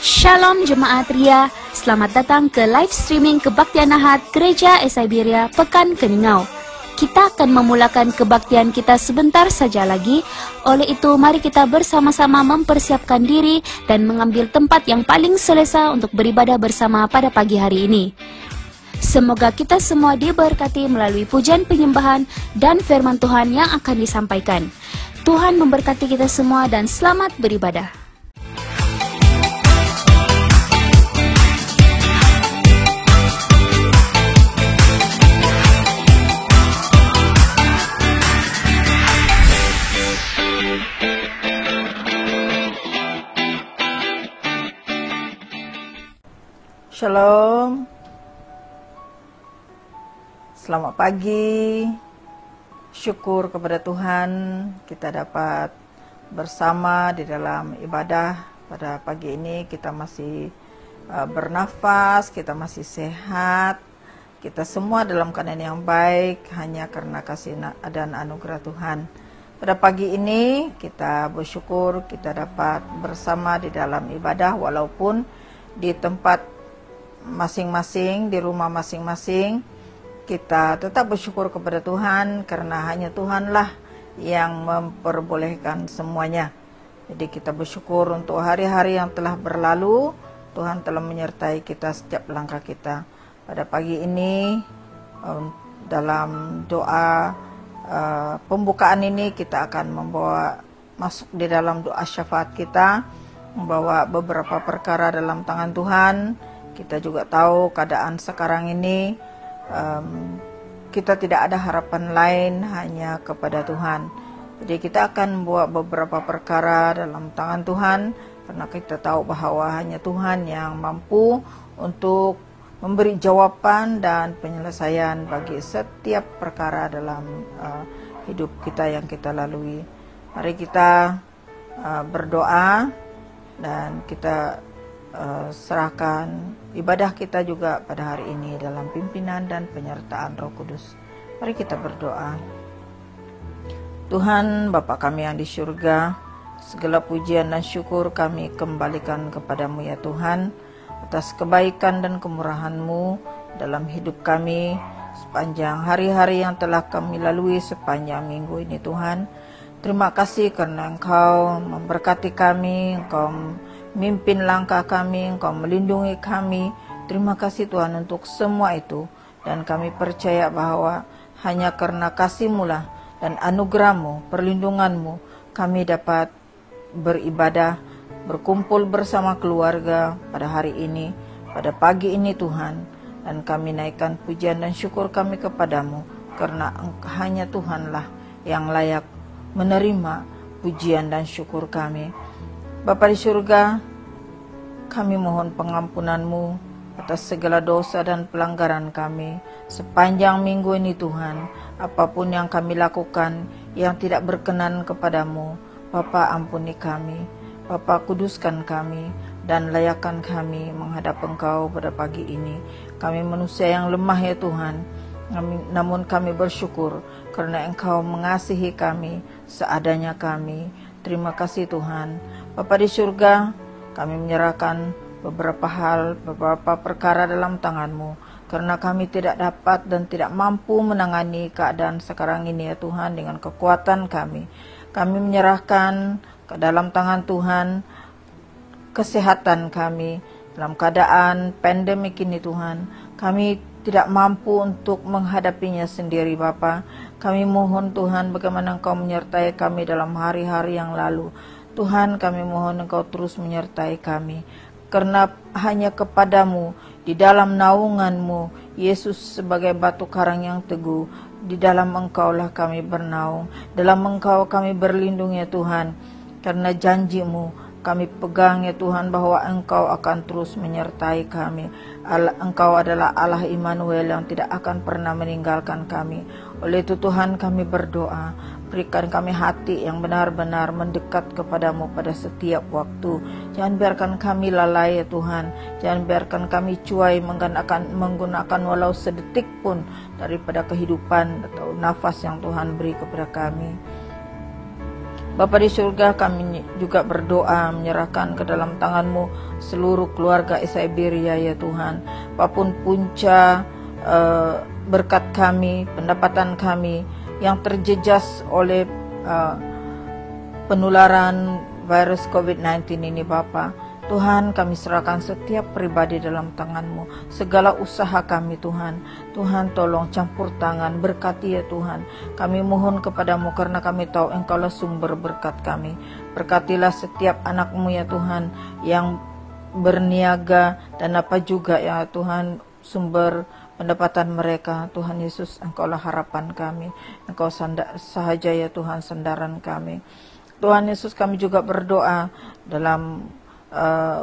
Shalom Jemaat Ria, selamat datang ke live streaming Kebaktian Ahad Gereja Siberia Pekan Keningau. Kita akan memulakan kebaktian kita sebentar saja lagi. Oleh itu, mari kita bersama-sama mempersiapkan diri dan mengambil tempat yang paling selesa untuk beribadah bersama pada pagi hari ini. Semoga kita semua diberkati melalui pujian penyembahan dan firman Tuhan yang akan disampaikan. Tuhan memberkati kita semua dan selamat beribadah. Shalom, selamat pagi. Syukur kepada Tuhan kita dapat bersama di dalam ibadah pada pagi ini. Kita masih bernafas, kita masih sehat, kita semua dalam keadaan yang baik hanya karena kasih dan anugerah Tuhan. Pada pagi ini kita bersyukur kita dapat bersama di dalam ibadah walaupun di tempat masing-masing, di rumah masing-masing. Kita tetap bersyukur kepada Tuhan karena hanya Tuhanlah yang memperbolehkan semuanya. Jadi kita bersyukur untuk hari-hari yang telah berlalu. Tuhan telah menyertai kita setiap langkah kita. Pada pagi ini dalam doa pembukaan ini kita akan membawa masuk di dalam doa syafaat kita, membawa beberapa perkara dalam tangan Tuhan. Kita juga tahu keadaan sekarang ini kita tidak ada harapan lain hanya kepada Tuhan. Jadi kita akan membawa beberapa perkara dalam tangan Tuhan karena kita tahu bahwa hanya Tuhan yang mampu untuk memberi jawaban dan penyelesaian bagi setiap perkara dalam hidup kita yang kita lalui. Mari kita berdoa dan kita serahkan ibadah kita juga pada hari ini dalam pimpinan dan penyertaan Roh Kudus. Mari kita berdoa. Tuhan Bapa kami yang di surga, segala pujian dan syukur kami kembalikan kepadamu ya Tuhan, atas kebaikan dan kemurahan-Mu dalam hidup kami sepanjang hari-hari yang telah kami lalui sepanjang minggu ini Tuhan. Terima kasih karena Engkau memberkati kami, Engkau mimpin langkah kami, Engkau melindungi kami. Terima kasih Tuhan untuk semua itu. Dan kami percaya bahwa hanya karena kasih-Mu lah dan anugerah-Mu, perlindungan-Mu, kami dapat beribadah, berkumpul bersama keluarga pada hari ini, pada pagi ini Tuhan. Dan kami naikkan pujian dan syukur kami kepadamu, karena hanya Tuhanlah yang layak menerima pujian dan syukur kami. Bapa di surga, kami mohon pengampunan-Mu atas segala dosa dan pelanggaran kami sepanjang minggu ini Tuhan. Apapun yang kami lakukan yang tidak berkenan kepadamu, Bapa ampuni kami, Bapa kuduskan kami, dan layakkan kami menghadap Engkau pada pagi ini. Kami manusia yang lemah ya Tuhan, namun kami bersyukur karena Engkau mengasihi kami seadanya kami. Terima kasih Tuhan. Bapa di surga, kami menyerahkan beberapa hal, beberapa perkara dalam tangan-Mu, karena kami tidak dapat dan tidak mampu menangani keadaan sekarang ini ya Tuhan dengan kekuatan kami. Kami menyerahkan ke dalam tangan Tuhan kesehatan kami dalam keadaan pandemik ini Tuhan. Kami tidak mampu untuk menghadapinya sendiri Bapa. Kami mohon Tuhan bagaimana Engkau menyertai kami dalam hari-hari yang lalu. Tuhan kami mohon Engkau terus menyertai kami, karena hanya kepadamu, di dalam naungan-Mu, Yesus sebagai batu karang yang teguh, di dalam Engkaulah kami bernaung, dalam Engkau kami berlindung ya Tuhan, karena janji-Mu kami pegang ya Tuhan bahwa Engkau akan terus menyertai kami. Engkau adalah Allah Immanuel yang tidak akan pernah meninggalkan kami. Oleh itu Tuhan kami berdoa, berikan kami hati yang benar-benar mendekat kepadamu pada setiap waktu. Jangan biarkan kami lalai ya Tuhan. Jangan biarkan kami cuai menggunakan walau sedetik pun daripada kehidupan atau nafas yang Tuhan beri kepada kami. Bapa di surga, kami juga berdoa menyerahkan ke dalam tangan-Mu seluruh keluarga Isaiberia ya Tuhan. Apapun punca berkat kami, pendapatan kami yang terjejas oleh penularan virus COVID-19 ini Bapa, Tuhan, kami serahkan setiap pribadi dalam tangan-Mu, segala usaha kami Tuhan. Tuhan, tolong campur tangan, berkati ya Tuhan. Kami mohon kepadamu karena kami tahu Engkaulah sumber berkat kami. Berkatilah setiap anak-Mu ya Tuhan yang berniaga dan apa juga ya Tuhan sumber pendapatan mereka. Tuhan Yesus, Engkaulah harapan kami. Engkau sahaja ya Tuhan sandaran kami. Tuhan Yesus, kami juga berdoa dalam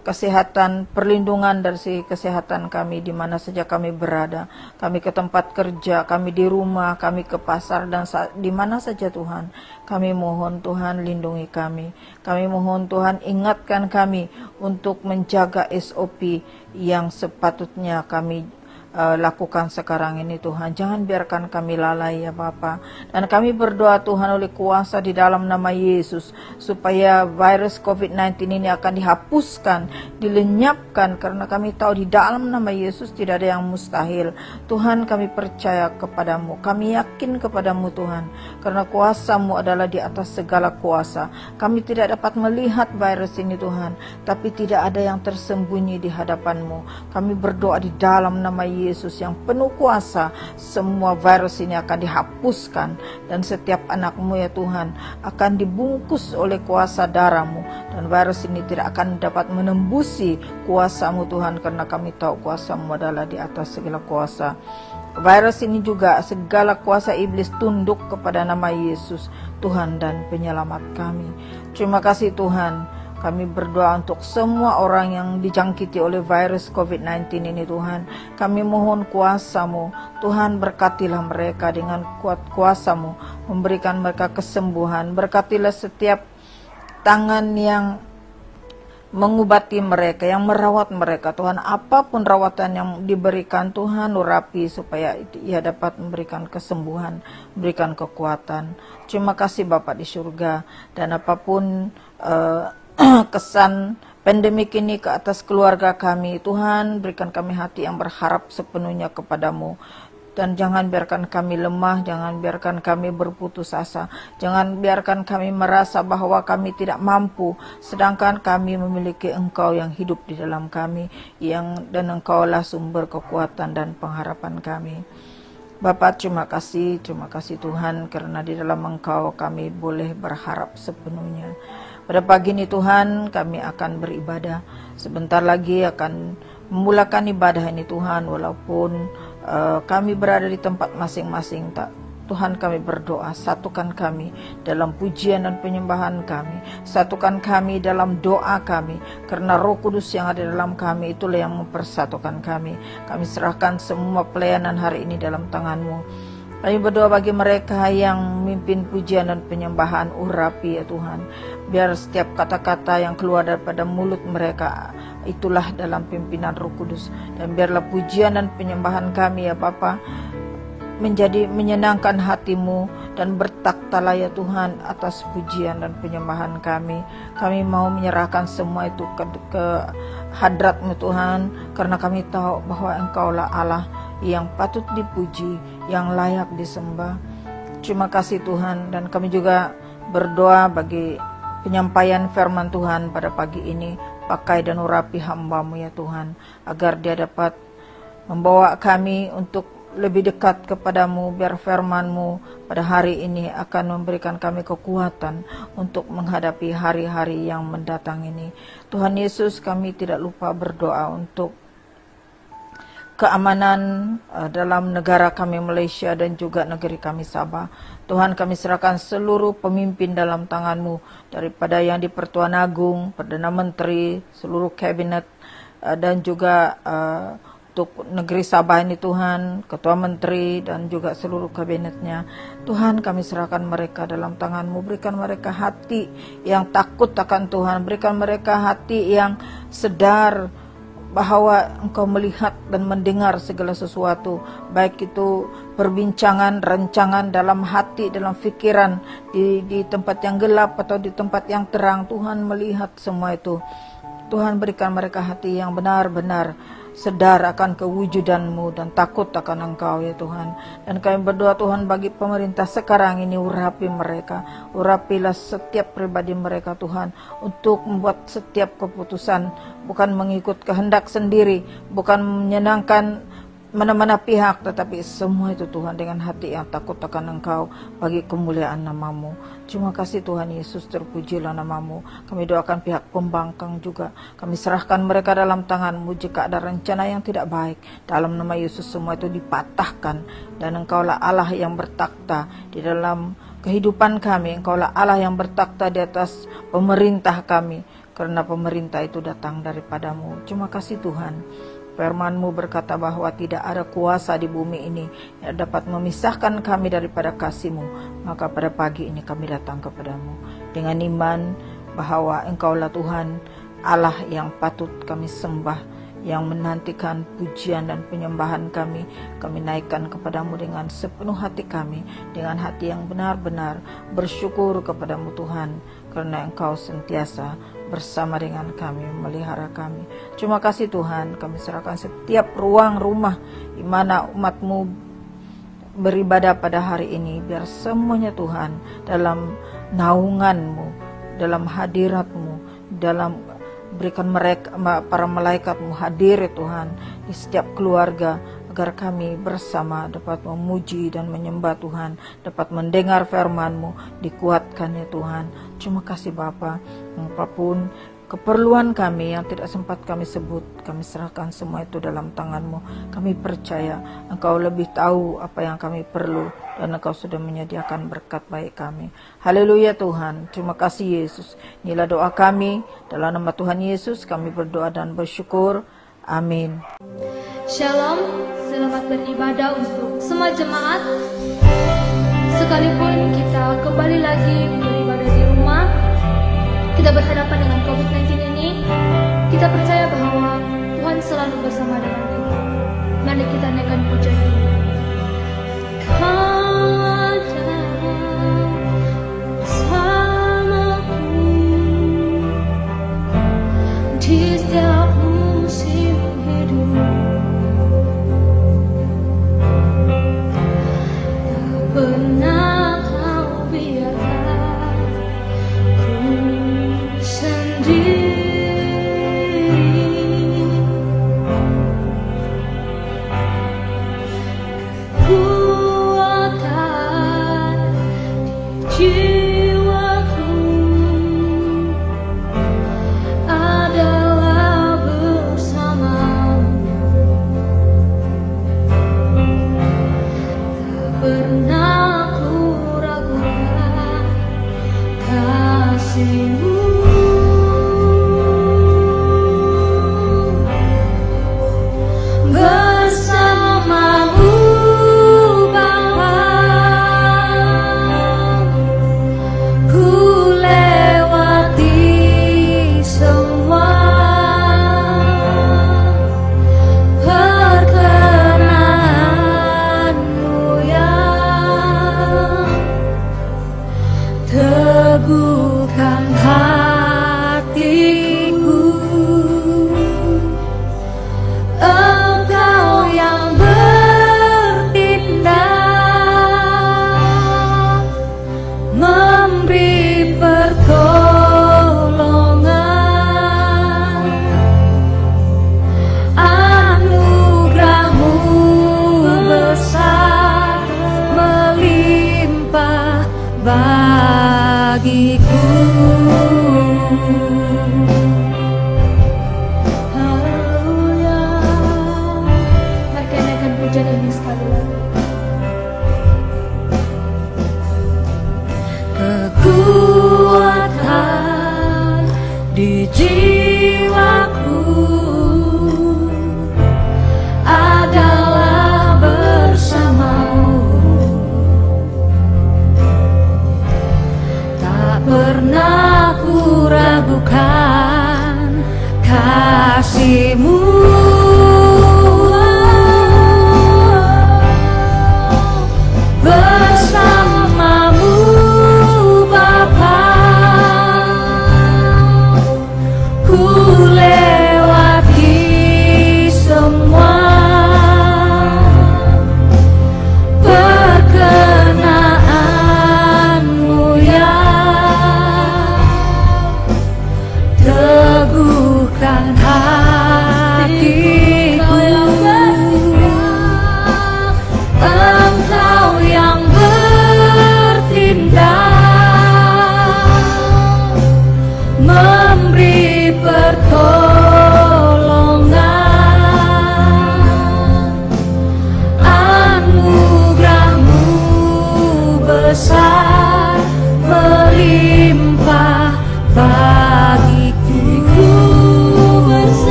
kesehatan, perlindungan dari kesehatan kami di mana saja kami berada. Kami ke tempat kerja, kami di rumah, kami ke pasar dan di mana saja Tuhan. Kami mohon Tuhan lindungi kami. Kami mohon Tuhan ingatkan kami untuk menjaga SOP yang sepatutnya kami lakukan sekarang ini Tuhan. Jangan biarkan kami lalai ya Bapa. Dan kami berdoa Tuhan oleh kuasa di dalam nama Yesus supaya virus COVID-19 ini akan dihapuskan, dilenyapkan, karena kami tahu di dalam nama Yesus tidak ada yang mustahil. Tuhan, kami percaya kepadamu, kami yakin kepadamu Tuhan, karena kuasa-Mu adalah di atas segala kuasa. Kami tidak dapat melihat virus ini Tuhan, tapi tidak ada yang tersembunyi di hadapan-Mu. Kami berdoa di dalam nama Yesus yang penuh kuasa, semua virus ini akan dihapuskan dan setiap anak-Mu ya Tuhan akan dibungkus oleh kuasa darah-Mu, dan virus ini tidak akan dapat menembusi kuasa-Mu Tuhan, karena kami tahu kuasa-Mu adalah di atas segala kuasa. Virus ini juga segala kuasa iblis tunduk kepada nama Yesus Tuhan dan penyelamat kami. Terima kasih Tuhan. Kami berdoa untuk semua orang yang dijangkiti oleh virus COVID-19 ini Tuhan. Kami mohon kuasa-Mu. Tuhan, berkatilah mereka dengan kuat kuasa-Mu. Memberikan mereka kesembuhan. Berkatilah setiap tangan yang mengobati mereka, yang merawat mereka. Tuhan, apapun rawatan yang diberikan Tuhan, urapi supaya ia dapat memberikan kesembuhan, memberikan kekuatan. Terima kasih Bapa di surga. Dan apapun kesan pandemik ini ke atas keluarga kami, Tuhan, berikan kami hati yang berharap sepenuhnya kepadamu. Dan jangan biarkan kami lemah, jangan biarkan kami berputus asa, jangan biarkan kami merasa bahwa kami tidak mampu, sedangkan kami memiliki Engkau yang hidup di dalam kami, dan Engkaulah sumber kekuatan dan pengharapan kami. Bapa, terima kasih Tuhan, karena di dalam Engkau kami boleh berharap sepenuhnya. Pada pagi ini Tuhan, kami akan beribadah. Sebentar lagi akan memulakan ibadah ini Tuhan, walaupun kami berada di tempat masing-masing. Tuhan, kami berdoa, satukan kami dalam pujian dan penyembahan kami. Satukan kami dalam doa kami, karena Roh Kudus yang ada dalam kami itulah yang mempersatukan kami. Kami serahkan semua pelayanan hari ini dalam tangan-Mu. Kami berdoa bagi mereka yang memimpin pujian dan penyembahan, urapi ya Tuhan. Biar setiap kata-kata yang keluar daripada mulut mereka itulah dalam pimpinan Roh Kudus. Dan biarlah pujian dan penyembahan kami ya Bapa menjadi menyenangkan hati-Mu, dan bertaktalah ya Tuhan atas pujian dan penyembahan kami. Kami mau menyerahkan semua itu ke hadrat-Mu Tuhan, karena kami tahu bahwa Engkaulah Allah yang patut dipuji, yang layak disembah. Terima kasih Tuhan, dan kami juga berdoa bagi penyampaian firman Tuhan pada pagi ini. Pakai dan urapi hamba-Mu ya Tuhan, agar dia dapat membawa kami untuk lebih dekat kepadamu, biar firman-Mu pada hari ini akan memberikan kami kekuatan untuk menghadapi hari-hari yang mendatang ini. Tuhan Yesus, kami tidak lupa berdoa untuk keamanan dalam negara kami Malaysia dan juga negeri kami Sabah. Tuhan, kami serahkan seluruh pemimpin dalam tangan-Mu, daripada yang di Pertuan Agung, Perdana Menteri, seluruh kabinet, dan juga untuk negeri Sabah ini Tuhan, Ketua Menteri dan juga seluruh kabinetnya. Tuhan, kami serahkan mereka dalam tangan-Mu. Berikan mereka hati yang takut akan Tuhan, berikan mereka hati yang sedar bahwa Engkau melihat dan mendengar segala sesuatu, baik itu perbincangan, rancangan dalam hati, dalam pikiran, di tempat yang gelap atau di tempat yang terang. Tuhan melihat semua itu. Tuhan berikan mereka hati yang benar-benar sedar akan kewujudan-Mu dan takut akan Engkau ya Tuhan. Dan kami berdoa Tuhan bagi pemerintah sekarang ini, urapi mereka, urapilah setiap pribadi mereka Tuhan, untuk membuat setiap keputusan bukan mengikut kehendak sendiri, bukan menyenangkan mana-mana pihak, tetapi semua itu Tuhan dengan hati yang takut akan Engkau bagi kemuliaan nama-Mu. Terima kasih Tuhan Yesus, terpujilah nama-Mu. Kami doakan pihak pembangkang juga, kami serahkan mereka dalam tangan-Mu. Jika ada rencana yang tidak baik, dalam nama Yesus semua itu dipatahkan. Dan Engkaulah Allah yang bertakhta di dalam kehidupan kami, Engkaulah Allah yang bertakhta di atas pemerintah kami, karena pemerintah itu datang daripada-Mu. Terima kasih Tuhan. Firman-Mu berkata bahwa tidak ada kuasa di bumi ini yang dapat memisahkan kami daripada kasih-Mu. Maka pada pagi ini kami datang kepadamu dengan iman bahwa Engkaulah Tuhan Allah yang patut kami sembah, yang menantikan pujian dan penyembahan kami. Kami naikkan kepadamu dengan sepenuh hati kami, dengan hati yang benar-benar bersyukur kepadamu Tuhan, karena Engkau sentiasa bersama dengan kami, memelihara kami. Terima kasih Tuhan, kami serahkan setiap ruang rumah di mana umat-Mu beribadah pada hari ini. Biar semuanya Tuhan dalam naungan-Mu, dalam hadirat-Mu, dalam berikan mereka, para malaikat-Mu hadir ya Tuhan di setiap keluarga, agar kami bersama dapat memuji dan menyembah Tuhan, dapat mendengar firman-Mu, dikuatkan ya Tuhan. Terima kasih Bapa. Apapun keperluan kami yang tidak sempat kami sebut, kami serahkan semua itu dalam tangan-Mu. Kami percaya Engkau lebih tahu apa yang kami perlu, dan Engkau sudah menyediakan berkat baik kami. Haleluya Tuhan. Terima kasih Yesus. Inilah doa kami, dalam nama Tuhan Yesus kami berdoa dan bersyukur. Amin. Shalom, selamat beribadah untuk semua jemaat. Sekalipun kita kembali lagi beribadah di rumah, kita berhadapan dengan COVID-19 ini, kita percaya bahwa Tuhan selalu bersama dengan kita. Mari kita naikkan pujian ini. Di setiap musim hidup, tak pernah Kau biarkan ku sendiri. Kuatkan di jiwaku adalah bersamamu. Tak pernah ku ragukan kasih-Mu. Bersamamu Bapa, ku lewati semua perkenan-Mu yang teguhkan hatiku. Engkau yang bertindak, memberi pertolongan. Anugerah-Mu besar melimpah bagiku. Haleluya. Mari kita naikkan pujian ini sekali lagi. Kekuatan di jiwaku adalah bersama-Mu. Tak pernah ku ragukan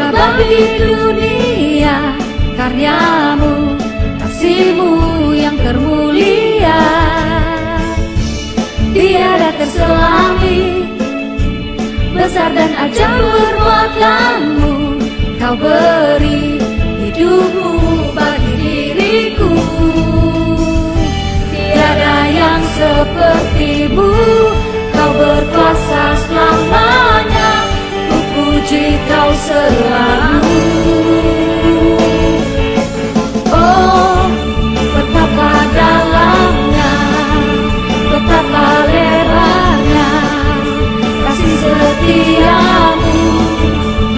tercurah bagi dunia, karyamu, kasih-Mu yang termulia. Tiada terselangi, besar dan ajaib perbuatanmu. Kau beri hidupmu bagi diriku. Tiada yang seperti-Mu, Kau berkuasa selamanya. Ku puji Kau selalu. Oh, betapa dalamnya, betapa lebarnya kasih setia-Mu.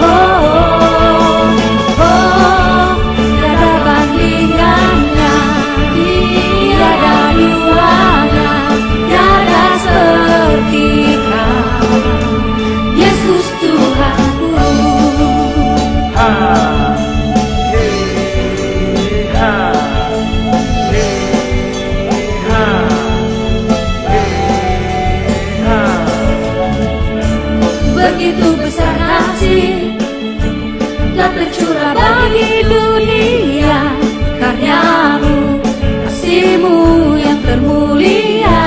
Oh, tiada bandingannya, tiada duanya, tiada seperti Kau, Yesus Tuhanku. Begitu besar kasih telah tercurah bagi dunia, karyamu, kasih-Mu yang termulia.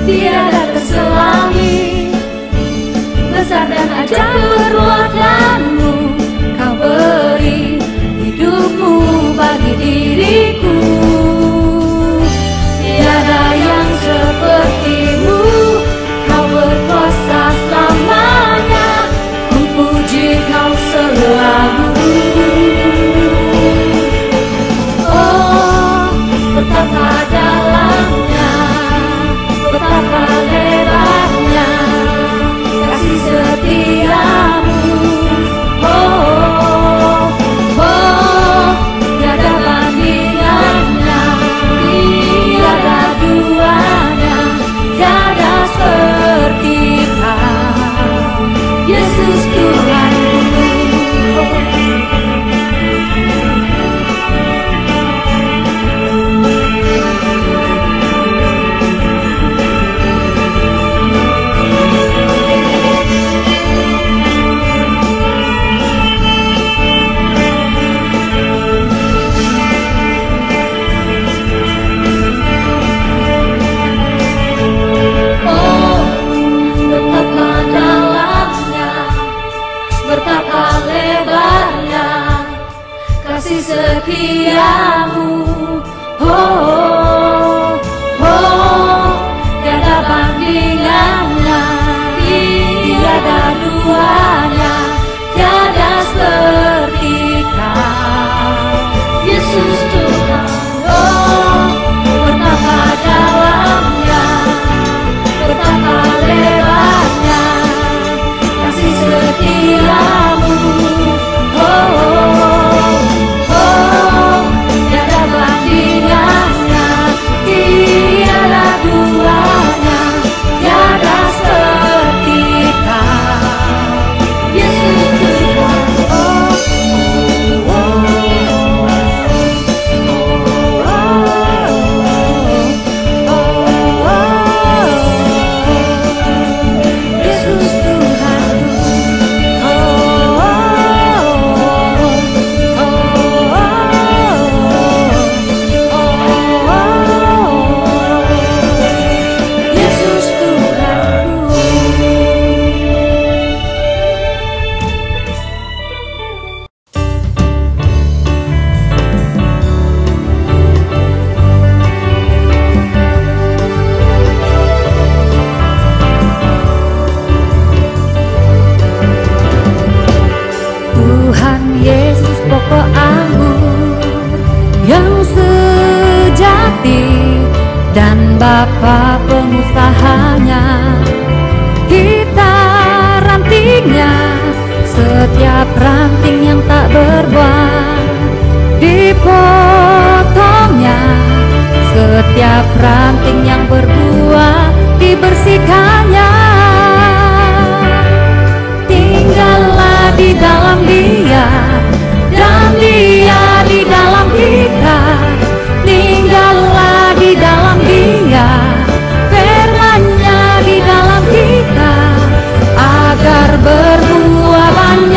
Tiada terselangi, besar dan ajaib perbuatanmu. Kau beri hidupmu bagi diriku. Tiada yang seperti-Mu, Kau berkuasa selamanya. Ku puji Kau selalu. Oh, betapa dalamnya, betapa lebarnya kasih setia-Mu. Oh, tiada bandingannya, tiada duanya, tiada seperti Kau, Yesus Tuhanku. Oh, betapa dalamnya, betapa lebarnya kasih setia-Mu. Oh, tiada bandingannya, tiada duanya, tiada seperti Kau, Yesus Tuhan. Oh, betapa dalamnya, betapa lebarnya kasih setia-Mu. Oh, tiada bandingannya, tiada duanya, tiada seperti Kau, Yesus Tuhan. Yesus Tuhanku. Yesus Tuhanku. Tuhan Yesus pokok anggur yang sejati dan Bapa pengusahanya. Kita rantingnya, setiap ranting yang tak berbuah dipotongnya, setiap ranting yang berbuah dibersihkannya. Tinggallah di dalam Dia dan Dia di dalam kita. Tinggallah di dalam Dia, firman-Nya di dalam kita, agar berbuah banyak.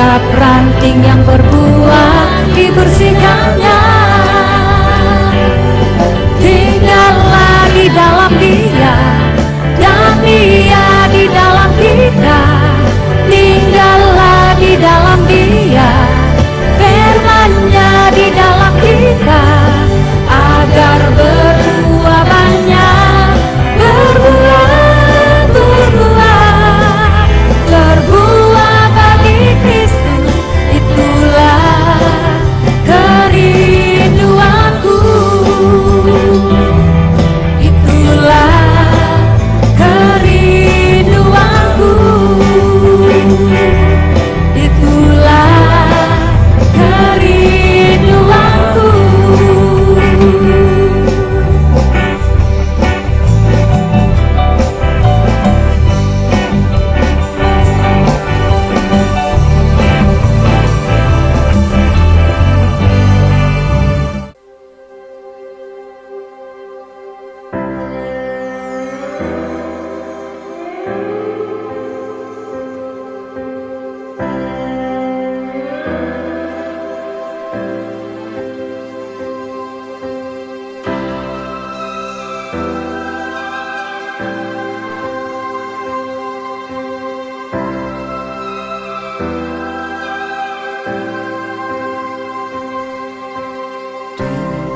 setiap ranting yang berbuah dibersihkannya. Tinggallah di dalam Dia, dan Dia di dalam kita. Tinggallah di dalam Dia, firman-Nya di dalam kita, agar berbuah banyak, berbuah, berbuah bagi Kristus. Itulah kerinduanku, itulah kerinduanku, itulah kerinduanku.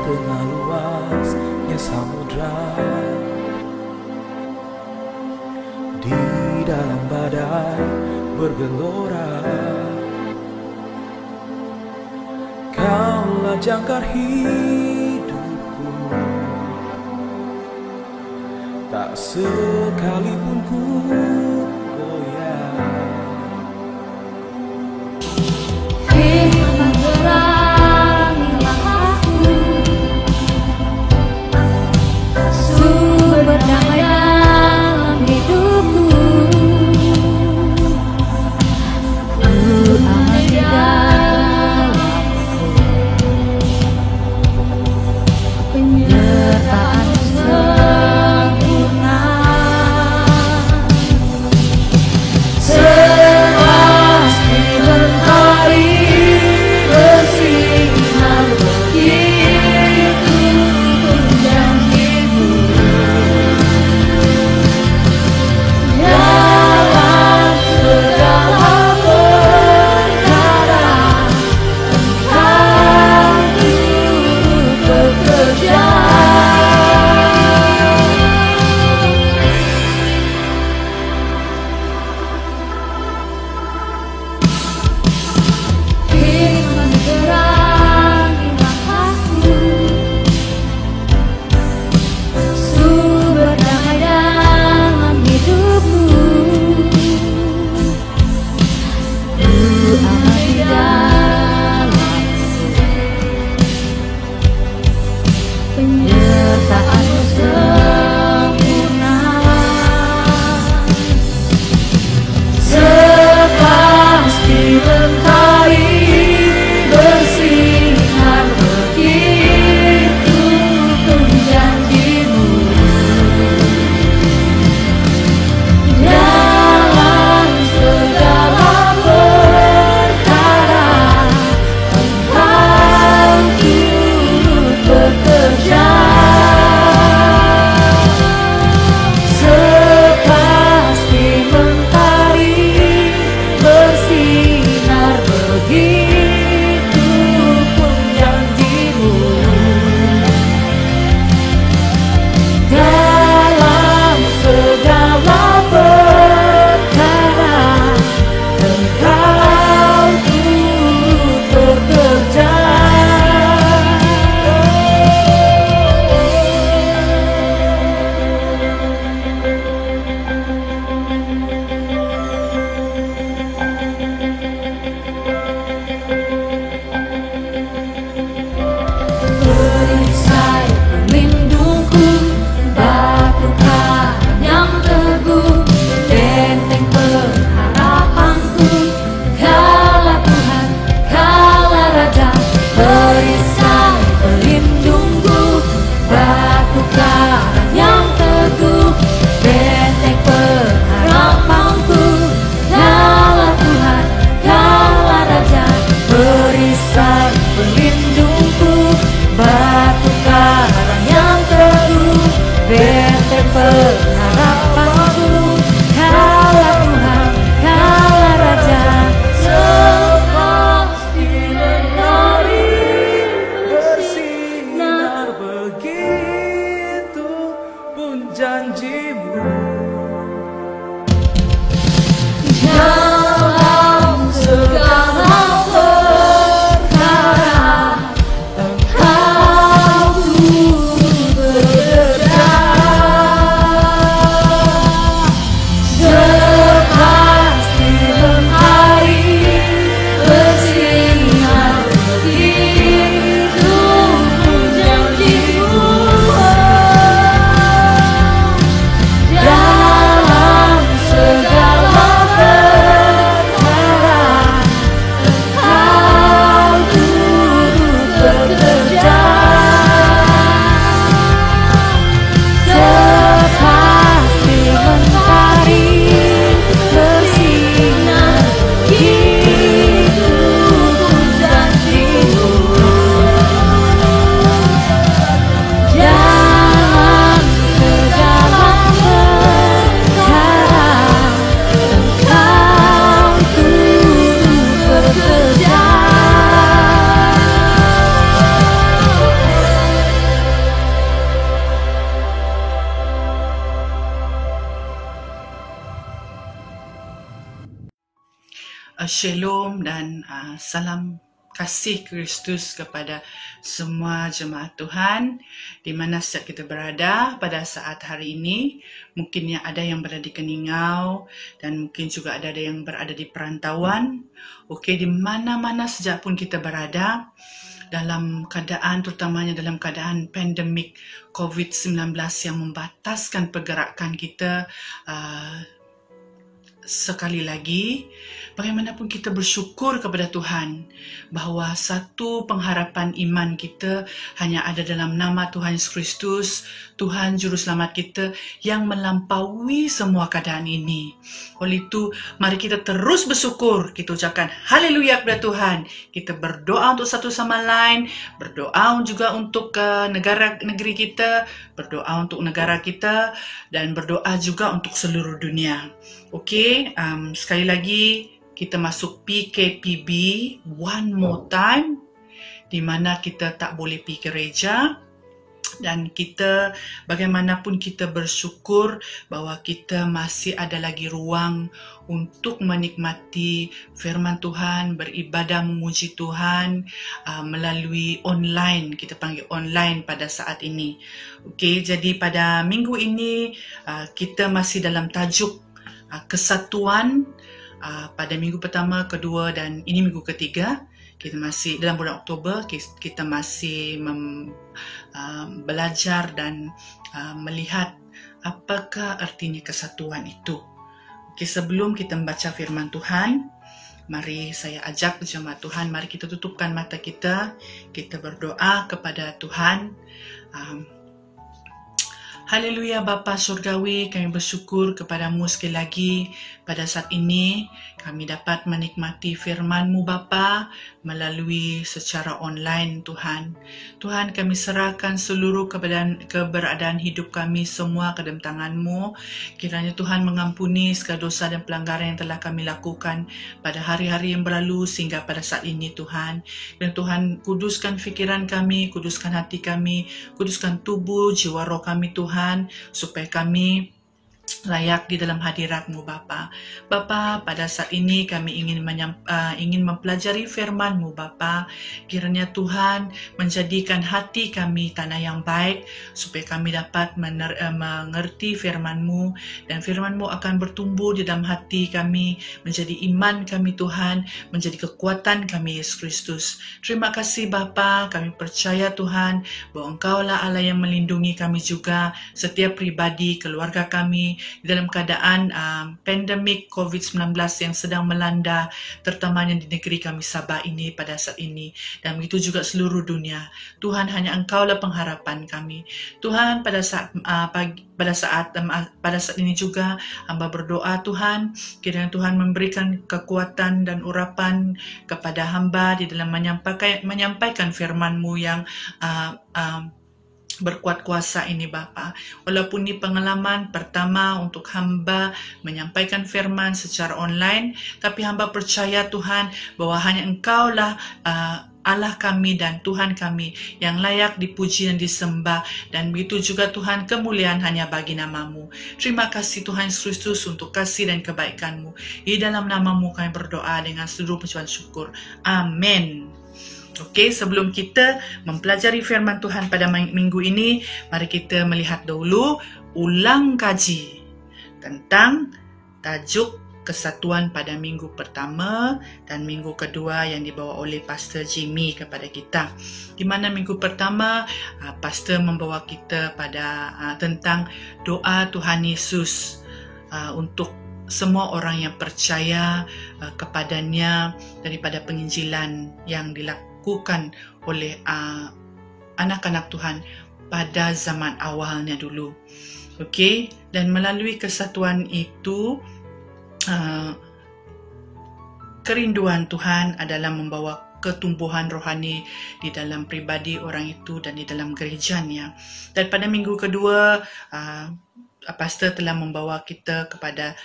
Tengah luasnya samudra, di dalam badai bergelora, Kaulah jangkar hidupku, tak sekalipun ku goyah. Firman terangilah aku, Sumber damai dalam hidupku, aman di dalammu, penyertaan sempurna. Shalom dan salam kasih Kristus kepada semua jemaat Tuhan di mana setiap kita berada pada saat hari ini. Mungkin ada yang berada di Keningau dan mungkin juga ada yang berada di perantauan. Okey, di mana-mana sejak pun kita berada dalam keadaan, terutamanya dalam keadaan pandemik COVID-19 yang membataskan pergerakan kita. Sekali lagi, bagaimanapun kita bersyukur kepada Tuhan bahawa satu pengharapan iman kita hanya ada dalam nama Tuhan Yesus Kristus, Tuhan Juru Selamat kita yang melampaui semua keadaan ini. Oleh itu, mari kita terus bersyukur. Kita ucapkan haleluya kepada Tuhan. Kita berdoa untuk satu sama lain, berdoa juga untuk negeri kita, berdoa untuk negara kita, dan berdoa juga untuk seluruh dunia. Okey, sekali lagi kita masuk PKPB one more time, di mana kita tak boleh pergi gereja. Dan kita bagaimanapun kita bersyukur bahawa kita masih ada lagi ruang untuk menikmati firman Tuhan, beribadah memuji Tuhan melalui online, kita panggil online pada saat ini. Okey, jadi pada minggu ini kita masih dalam tajuk kesatuan pada minggu pertama, kedua dan ini minggu ketiga. Kita masih dalam bulan Oktober, kita masih belajar dan melihat apakah artinya kesatuan itu. Okay, sebelum kita membaca firman Tuhan, mari saya ajak jemaat Tuhan, mari kita tutupkan mata kita berdoa kepada Tuhan. Haleluya Bapa Surgawi, kami bersyukur kepadamu sekali lagi pada saat ini kami dapat menikmati firman-Mu Bapa melalui secara online Tuhan. Tuhan, kami serahkan seluruh keberadaan hidup kami semua ke dalam tangan-Mu. Kiranya Tuhan mengampuni segala dosa dan pelanggaran yang telah kami lakukan pada hari-hari yang berlalu sehingga pada saat ini Tuhan. Dan Tuhan, kuduskan fikiran kami, kuduskan hati kami, kuduskan tubuh, jiwa roh kami Tuhan, supaya kami layak di dalam hadirat-Mu Bapa. Bapa, pada saat ini kami ingin mempelajari firman-Mu Bapa. Kiranya Tuhan menjadikan hati kami tanah yang baik supaya kami dapat mengerti firman-Mu, dan firman-Mu akan bertumbuh di dalam hati kami, menjadi iman kami Tuhan, menjadi kekuatan kami Yesus Kristus. Terima kasih Bapa, kami percaya Tuhan bahwa Engkau-Lah Allah yang melindungi kami juga, setiap pribadi, keluarga kami di dalam keadaan pandemik COVID-19 yang sedang melanda, terutamanya di negeri kami Sabah ini pada saat ini, dan begitu juga seluruh dunia. Tuhan, hanya Engkau-Lah pengharapan kami. Tuhan, pada saat ini juga hamba berdoa Tuhan, kiranya Tuhan memberikan kekuatan dan urapan kepada hamba di dalam menyampaikan firman-Mu yang berkuat kuasa ini Bapa. Walaupun ini pengalaman pertama untuk hamba menyampaikan firman secara online, tapi hamba percaya Tuhan bahwa hanya Engkau-Lah Allah kami dan Tuhan kami yang layak dipuji dan disembah, dan begitu juga Tuhan, kemuliaan hanya bagi nama-Mu. Terima kasih Tuhan Yesus Kristus untuk kasih dan kebaikan-Mu. Di dalam nama-Mu kami berdoa dengan seluruh pujian syukur. Amin. Okey, sebelum kita mempelajari firman Tuhan pada minggu ini, mari kita melihat dahulu ulang kaji tentang tajuk kesatuan pada minggu pertama dan minggu kedua yang dibawa oleh Pastor Jimmy kepada kita. Di mana minggu pertama, Pastor membawa kita pada tentang doa Tuhan Yesus untuk semua orang yang percaya kepadanya daripada penginjilan yang dilakukan oleh anak-anak Tuhan pada zaman awalnya dulu. Okey, dan melalui kesatuan itu kerinduan Tuhan adalah membawa ketumbuhan rohani di dalam pribadi orang itu dan di dalam gerejanya. Dan pada minggu kedua, Pastor telah membawa kita kepada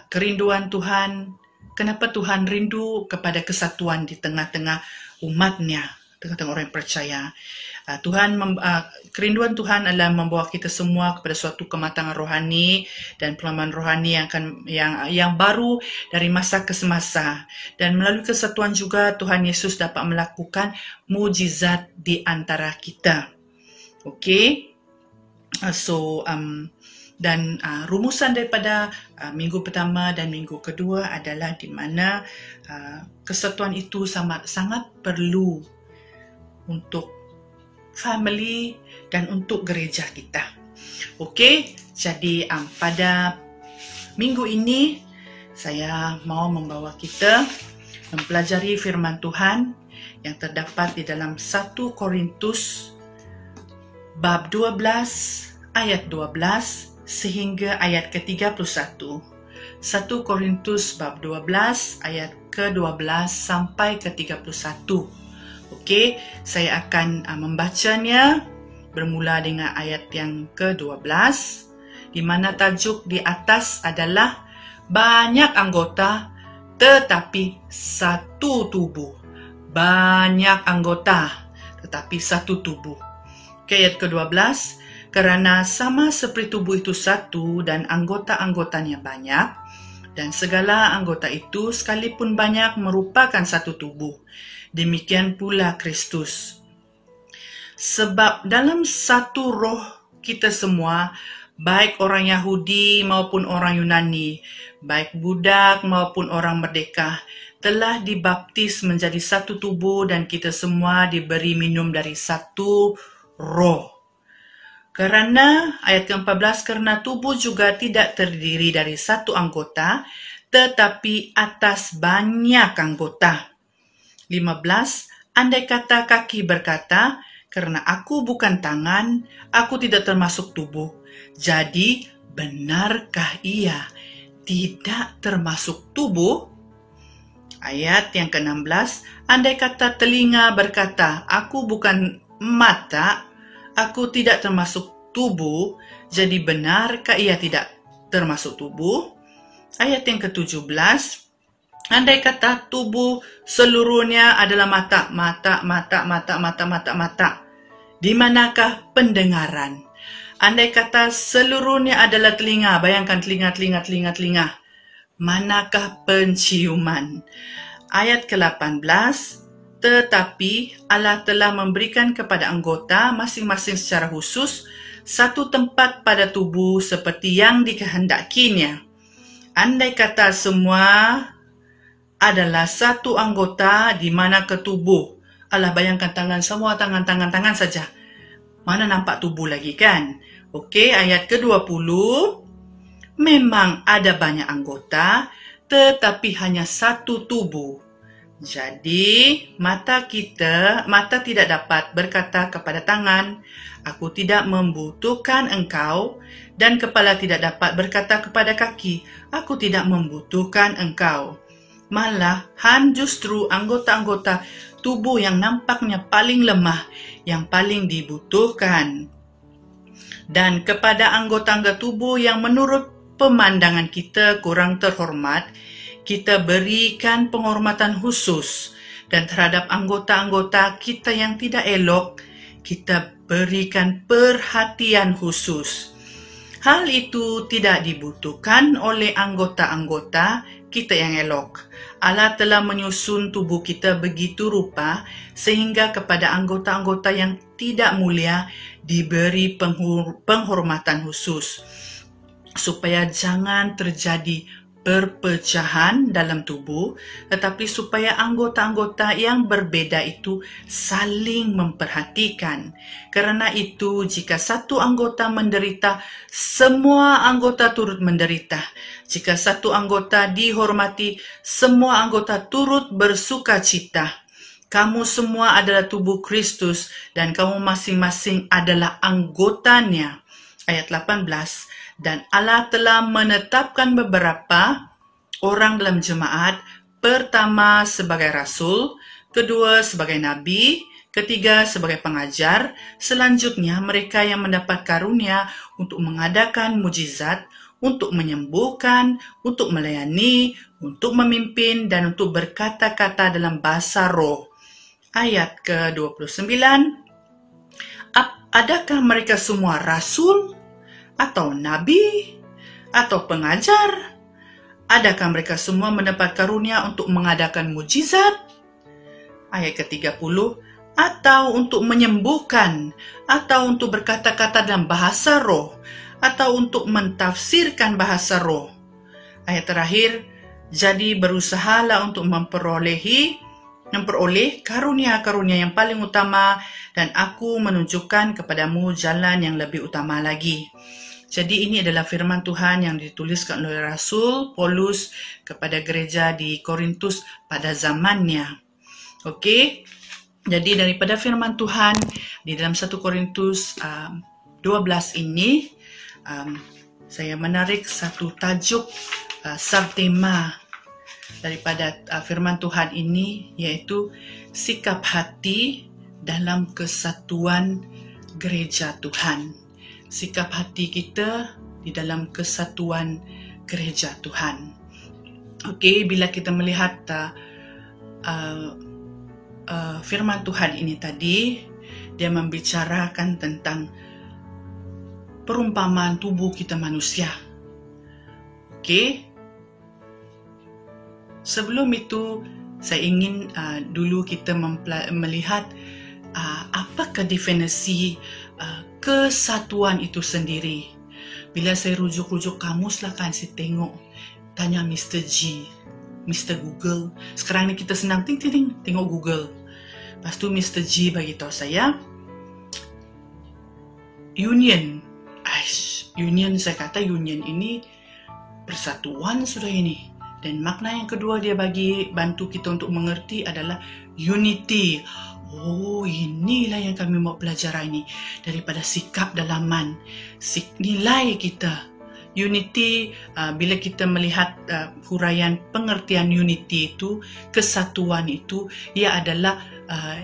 kerinduan Tuhan. Kenapa Tuhan rindu kepada kesatuan di tengah-tengah umatnya, tengah-tengah orang yang percaya. Kerinduan Tuhan adalah membawa kita semua kepada suatu kematangan rohani dan pengalaman rohani yang baru dari masa ke semasa. Dan melalui kesatuan juga Tuhan Yesus dapat melakukan mujizat di antara kita. Okey. Rumusan daripada minggu pertama dan minggu kedua adalah di mana kesatuan itu sangat perlu untuk family dan untuk gereja kita. Okey, jadi pada minggu ini saya mau membawa kita mempelajari firman Tuhan yang terdapat di dalam 1 Korintus bab 12 ayat 12 sehingga ayat ke-31. 1 Korintus bab 12 ayat ke-12 sampai ke-31. Okey, saya akan membacanya bermula dengan ayat yang ke-12 di mana tajuk di atas adalah banyak anggota tetapi satu tubuh. Banyak anggota tetapi satu tubuh. Okey, ayat ke-12, kerana sama seperti tubuh itu satu dan anggota-anggotanya banyak, dan segala anggota itu sekalipun banyak merupakan satu tubuh. Demikian pula Kristus. Sebab dalam satu roh kita semua, baik orang Yahudi maupun orang Yunani, baik budak maupun orang merdeka, telah dibaptis menjadi satu tubuh dan kita semua diberi minum dari satu roh. Kerana, ayat ke-14, kerana tubuh juga tidak terdiri dari satu anggota, tetapi atas banyak anggota. 15. Andai kata kaki berkata, kerana aku bukan tangan, aku tidak termasuk tubuh. Jadi, benarkah ia tidak termasuk tubuh? Ayat yang ke-16. Andai kata telinga berkata, aku bukan mata, aku tidak termasuk tubuh. Jadi, benarkah ia tidak termasuk tubuh? Ayat yang ke-17. Andai kata tubuh seluruhnya adalah mata. Di manakah pendengaran? Andai kata seluruhnya adalah telinga. Bayangkan telinga. Manakah penciuman? Ayat ke-18. Tetapi Allah telah memberikan kepada anggota masing-masing secara khusus satu tempat pada tubuh seperti yang dikehendakinya. Andai kata semua adalah satu anggota di mana ke tubuh. Alah, bayangkan tangan tangan saja. Mana nampak tubuh lagi kan? Okey, ayat ke-20. Memang ada banyak anggota, tetapi hanya satu tubuh. Jadi, mata tidak dapat berkata kepada tangan, aku tidak membutuhkan engkau, dan kepala tidak dapat berkata kepada kaki, aku tidak membutuhkan engkau. Malahan justru anggota-anggota tubuh yang nampaknya paling lemah, yang paling dibutuhkan. Dan kepada anggota-anggota tubuh yang menurut pemandangan kita kurang terhormat, kita berikan penghormatan khusus. Dan terhadap anggota-anggota kita yang tidak elok, kita berikan perhatian khusus. Hal itu tidak dibutuhkan oleh anggota-anggota kita yang elok. Allah telah menyusun tubuh kita begitu rupa sehingga kepada anggota-anggota yang tidak mulia diberi penghormatan khusus, supaya jangan terjadi perpecahan dalam tubuh, tetapi supaya anggota-anggota yang berbeda itu saling memperhatikan. Karena itu, jika satu anggota menderita, semua anggota turut menderita. Jika satu anggota dihormati, semua anggota turut bersukacita. Kamu semua adalah tubuh Kristus dan kamu masing-masing adalah anggotanya. Ayat 18. Dan Allah telah menetapkan beberapa orang dalam jemaat, pertama sebagai rasul, kedua sebagai nabi, ketiga sebagai pengajar, selanjutnya mereka yang mendapat karunia untuk mengadakan mujizat, untuk menyembuhkan, untuk melayani, untuk memimpin, dan untuk berkata-kata dalam bahasa roh. Ayat ke-29. Adakah mereka semua rasul atau nabi atau pengajar? Adakah mereka semua mendapat karunia untuk mengadakan mujizat? Ayat ke-30, atau untuk menyembuhkan, atau untuk berkata-kata dalam bahasa roh, atau untuk mentafsirkan bahasa roh. Ayat terakhir, jadi berusahalah untuk memperoleh karunia-karunia yang paling utama, dan aku menunjukkan kepadamu jalan yang lebih utama lagi. Jadi ini adalah firman Tuhan yang dituliskan oleh Rasul Paulus kepada gereja di Korintus pada zamannya. Okey. Jadi daripada firman Tuhan di dalam 1 Korintus 12 ini, saya menarik satu tajuk subtema daripada firman Tuhan ini, iaitu sikap hati dalam kesatuan gereja Tuhan. Sikap hati kita di dalam kesatuan gereja Tuhan. Okey, bila kita melihat firman Tuhan ini tadi, dia membicarakan tentang perumpamaan tubuh kita manusia. Okey. Sebelum itu, saya ingin dulu kita melihat apakah definisi kesatuan itu sendiri. Bila saya rujuk-rujuk kamus lah kan, saya tanya Mr. G, Mr. Google. Sekarang ni kita senang tengok Google. Lepas tu Mr. G bagi tahu saya union. Union, saya kata union ini persatuan sudah ini. Dan makna yang kedua dia bantu kita untuk mengerti adalah unity. Oh, inilah yang kami mau pelajari ini. Daripada sikap dalaman, nilai kita. Unity, bila kita melihat huraian pengertian unity itu, kesatuan itu, ia adalah,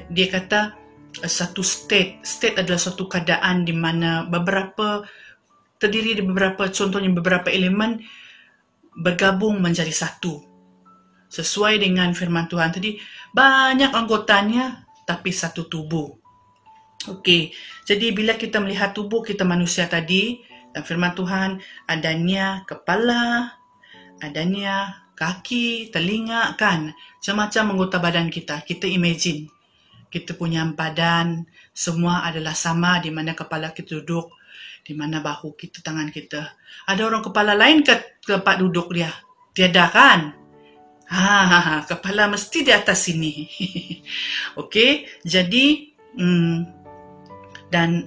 dia kata, satu state. State adalah suatu keadaan di mana terdiri dari contohnya beberapa elemen bergabung menjadi satu. Sesuai dengan firman Tuhan tadi, banyak anggotanya, tapi satu tubuh. Okey, jadi bila kita melihat tubuh kita manusia tadi, dan firman Tuhan, adanya kepala, adanya kaki, telinga, kan? Macam-macam anggota badan kita. Kita imagine, kita punya badan, semua adalah sama, di mana kepala kita duduk, di mana bahu kita, tangan kita. Ada orang kepala lain ke tempat duduk dia? Tiada kan? Kepala mesti di atas sini. Okey, jadi dan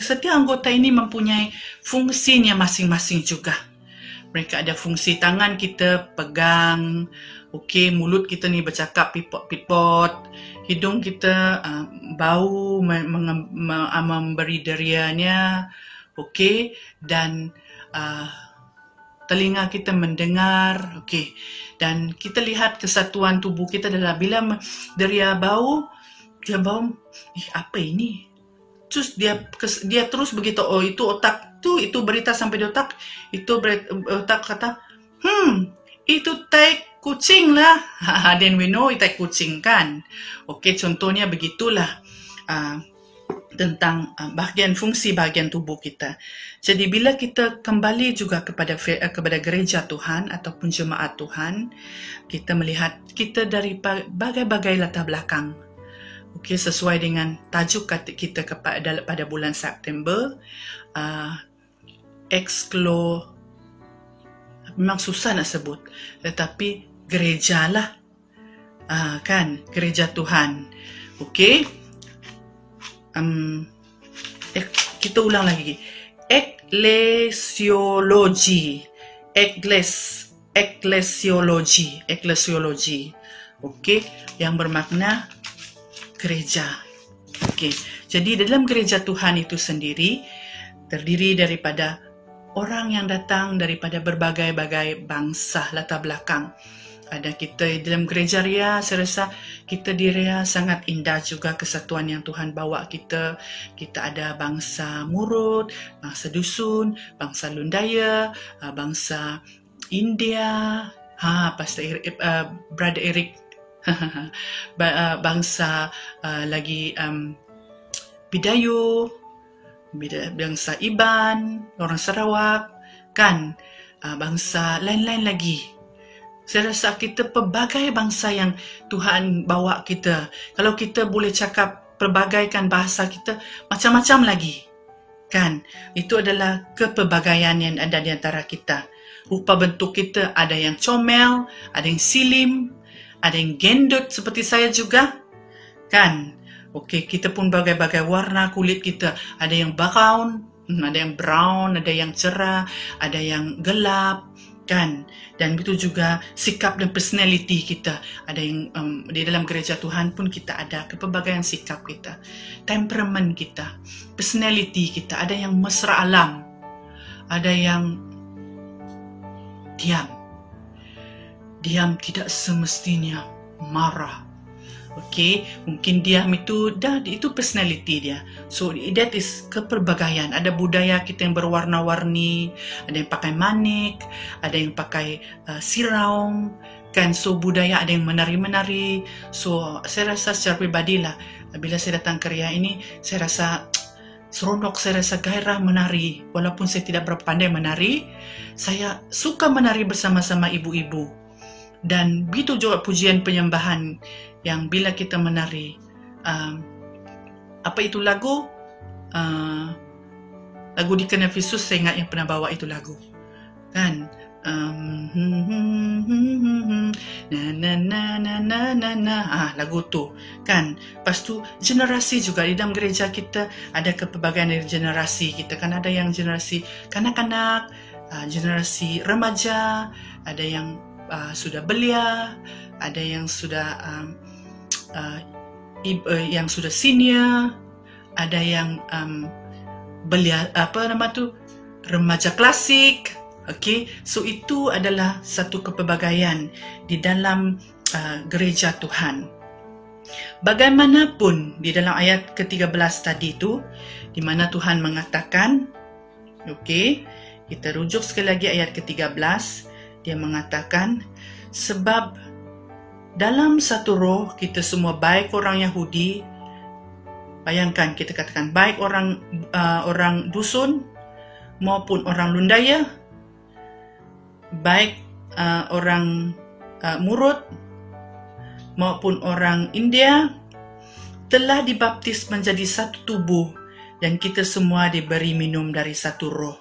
setiap anggota ini mempunyai fungsinya masing-masing juga. Mereka ada fungsi tangan kita pegang, okey, mulut kita ni bercakap pipot-pipot, hidung kita bau memberi derianya, okey, dan telinga kita mendengar, okey. Dan kita lihat kesatuan tubuh kita adalah bila deria bau, dia bau, apa ini? Terus dia terus begitu, oh itu otak tu, itu berita sampai di otak, itu otak kata, itu tai kucing lah. Then we know itu tai kucing kan. Okey, contohnya begitulah tentang fungsi bahagian tubuh kita. Jadi bila kita kembali juga kepada gereja Tuhan ataupun jemaat Tuhan, kita melihat kita dari bagai-bagai latar belakang. Okey, sesuai dengan tajuk kita pada bulan September, memang susah nak sebut, tetapi gereja lah, kan, gereja Tuhan. Okey, kita ulang lagi. Eklesiologi. Okey, yang bermakna gereja. Okey, jadi dalam gereja Tuhan itu sendiri terdiri daripada orang yang datang daripada berbagai-bagai bangsa latar belakang. Ada kita dalam gereja Ria, saya rasa kita di Ria sangat indah juga kesatuan yang Tuhan bawa kita. Kita ada bangsa Murut, bangsa Dusun, bangsa Lundaya, bangsa India, Pastor Brother Eric, bangsa lagi Bidayu, bangsa Iban, orang Sarawak, kan, bangsa lain-lain lagi. Saya rasa kita pelbagai bangsa yang Tuhan bawa kita. Kalau kita boleh cakap pelbagaikan bahasa kita, macam-macam lagi. Kan? Itu adalah kepelbagaian yang ada di antara kita. Rupa bentuk kita ada yang comel, ada yang silim, ada yang gendut seperti saya juga. Kan? Okey, kita pun bagai-bagai warna kulit kita. Ada yang ada yang brown, ada yang cerah, ada yang gelap. Kan? Dan begitu juga sikap dan personality kita. Ada yang di dalam gereja Tuhan pun kita ada kepelbagaian sikap kita, temperamen kita, personality kita. Ada yang mesra alam, ada yang diam tidak semestinya marah. Okey, mungkin diam itu personality dia. So that is kepelbagaian. Ada budaya kita yang berwarna-warni, ada yang pakai manik, ada yang pakai siraung, kan? So budaya ada yang menari-menari. So saya rasa secara pribadi lah, bila saya datang ke Ria ini, saya rasa seronok, saya rasa gairah menari. Walaupun saya tidak berapa pandai menari, saya suka menari bersama-sama ibu-ibu. Dan begitu juga pujian penyembahan yang bila kita menari, apa itu lagu? Lagu di Kenevisus, saya ingat yang pernah bawa itu lagu, kan? Lagu tu, kan? Lepas tu generasi juga di dalam gereja kita ada kepelbagaian dari generasi kita, kan? Ada yang generasi kanak-kanak, generasi remaja, ada yang sudah belia, ada yang sudah yang sudah senior, ada yang belia, remaja klasik. Okey, so itu adalah satu kepelbagaian di dalam gereja Tuhan. Bagaimanapun di dalam ayat ke-13 tadi itu, di mana Tuhan mengatakan, okey, kita rujuk sekali lagi ayat ke-13, dia mengatakan, sebab dalam satu roh kita semua, baik orang Yahudi, bayangkan kita katakan baik orang dusun maupun orang Lundaya, baik orang Murut maupun orang India, telah dibaptis menjadi satu tubuh dan kita semua diberi minum dari satu roh.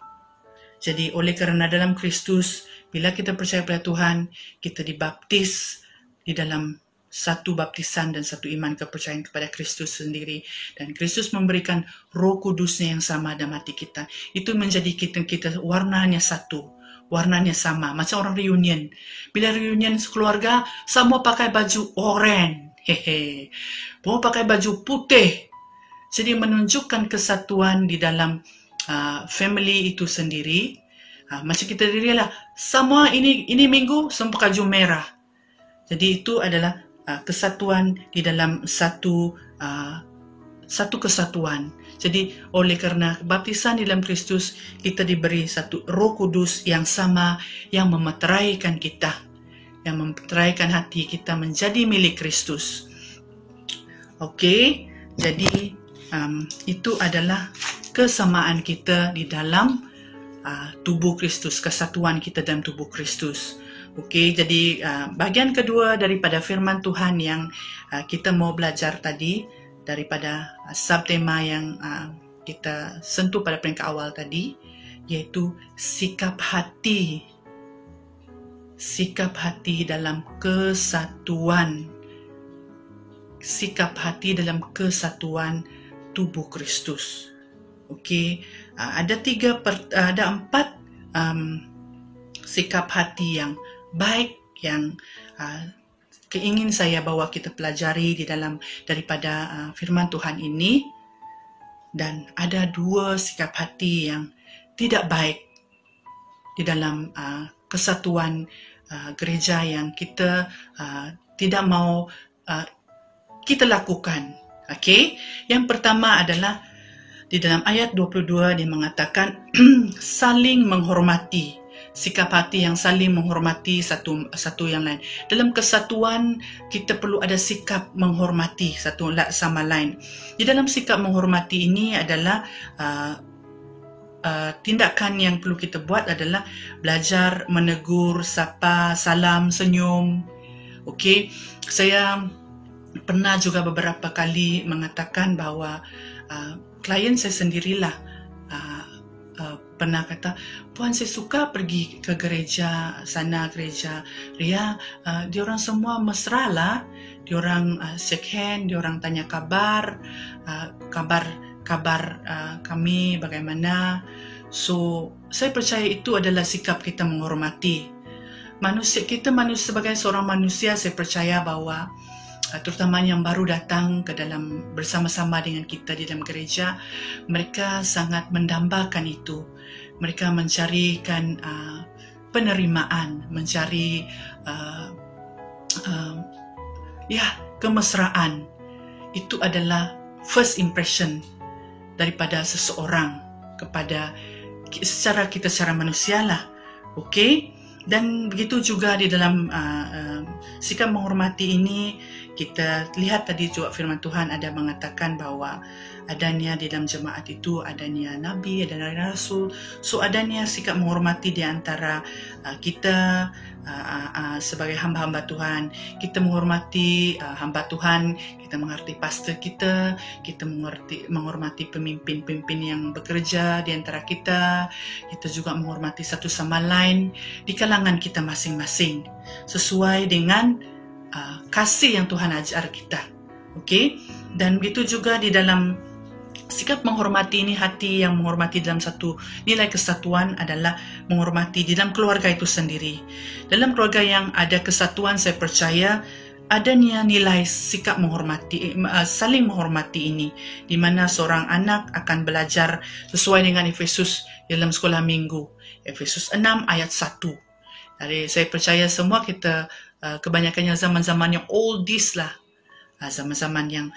Jadi oleh kerana dalam Kristus, bila kita percaya pada Tuhan, kita dibaptis di dalam satu baptisan dan satu iman kepercayaan kepada Kristus sendiri. Dan Kristus memberikan Roh Kudusnya yang sama dalam hati kita. Itu menjadi kita warnanya satu, warnanya sama. Macam orang reunion. Bila reunion sekeluarga, semua pakai baju oranye. Semua pakai baju putih. Jadi menunjukkan kesatuan di dalam family itu sendiri. Macam kita diri lah, semua ini minggu semua pakai baju merah. Jadi itu adalah kesatuan di dalam satu kesatuan. Jadi oleh kerana baptisan di dalam Kristus, kita diberi satu Roh Kudus yang sama, yang memeteraikan kita, yang memeteraikan hati kita menjadi milik Kristus. Okey, jadi itu adalah kesamaan kita di dalam tubuh Kristus, kesatuan kita dalam tubuh Kristus. Okey, jadi bahagian kedua daripada firman Tuhan yang kita mau belajar tadi, daripada subtema yang kita sentuh pada peringkat awal tadi, iaitu sikap hati. Sikap hati dalam kesatuan. Sikap hati dalam kesatuan tubuh Kristus. Okey, ada 4 sikap hati yang baik yang keingin saya bawa kita pelajari di dalam daripada firman Tuhan ini. Dan ada 2 sikap hati yang tidak baik di dalam kesatuan gereja yang kita tidak mau kita lakukan. Okey, yang pertama adalah di dalam ayat 22 dia mengatakan saling menghormati. sikap hati yang saling menghormati satu yang lain. Dalam kesatuan kita perlu ada sikap menghormati satu sama lain. Di dalam sikap menghormati ini adalah tindakan yang perlu kita buat adalah belajar menegur, sapa, salam, senyum. Okey, saya pernah juga beberapa kali mengatakan bahawa klien saya sendirilah pernah kata, Puan saya suka pergi ke gereja sana, gereja Ria, diorang semua mesra lah, diorang shake hand, diorang tanya kabar kami bagaimana. So saya percaya itu adalah sikap kita menghormati sebagai seorang manusia. Saya percaya bahawa terutama yang baru datang ke dalam bersama-sama dengan kita di dalam gereja, mereka sangat mendambakan itu. Mereka mencarikan penerimaan, mencari kemesraan. Itu adalah first impression daripada seseorang kepada secara manusia lah. Okey? Dan begitu juga di dalam sikap menghormati ini, kita lihat tadi juga firman Tuhan ada mengatakan bahawa adanya di dalam jemaat itu adanya Nabi, adanya Rasul. So adanya sikap menghormati di antara kita sebagai hamba-hamba Tuhan. Kita menghormati hamba Tuhan, kita mengerti pastor kita menghormati pemimpin-pemimpin yang bekerja di antara kita. Kita juga menghormati satu sama lain di kalangan kita masing-masing sesuai dengan kasih yang Tuhan ajar kita. Okey? Dan begitu juga di dalam sikap menghormati ini, hati yang menghormati dalam satu nilai kesatuan adalah menghormati di dalam keluarga itu sendiri. Dalam keluarga yang ada kesatuan, saya percaya adanya nilai sikap menghormati, saling menghormati ini, di mana seorang anak akan belajar sesuai dengan Efesus dalam sekolah minggu, Efesus 6 ayat 1. Jadi saya percaya semua kita kebanyakannya zaman-zaman yang oldies lah, zaman-zaman yang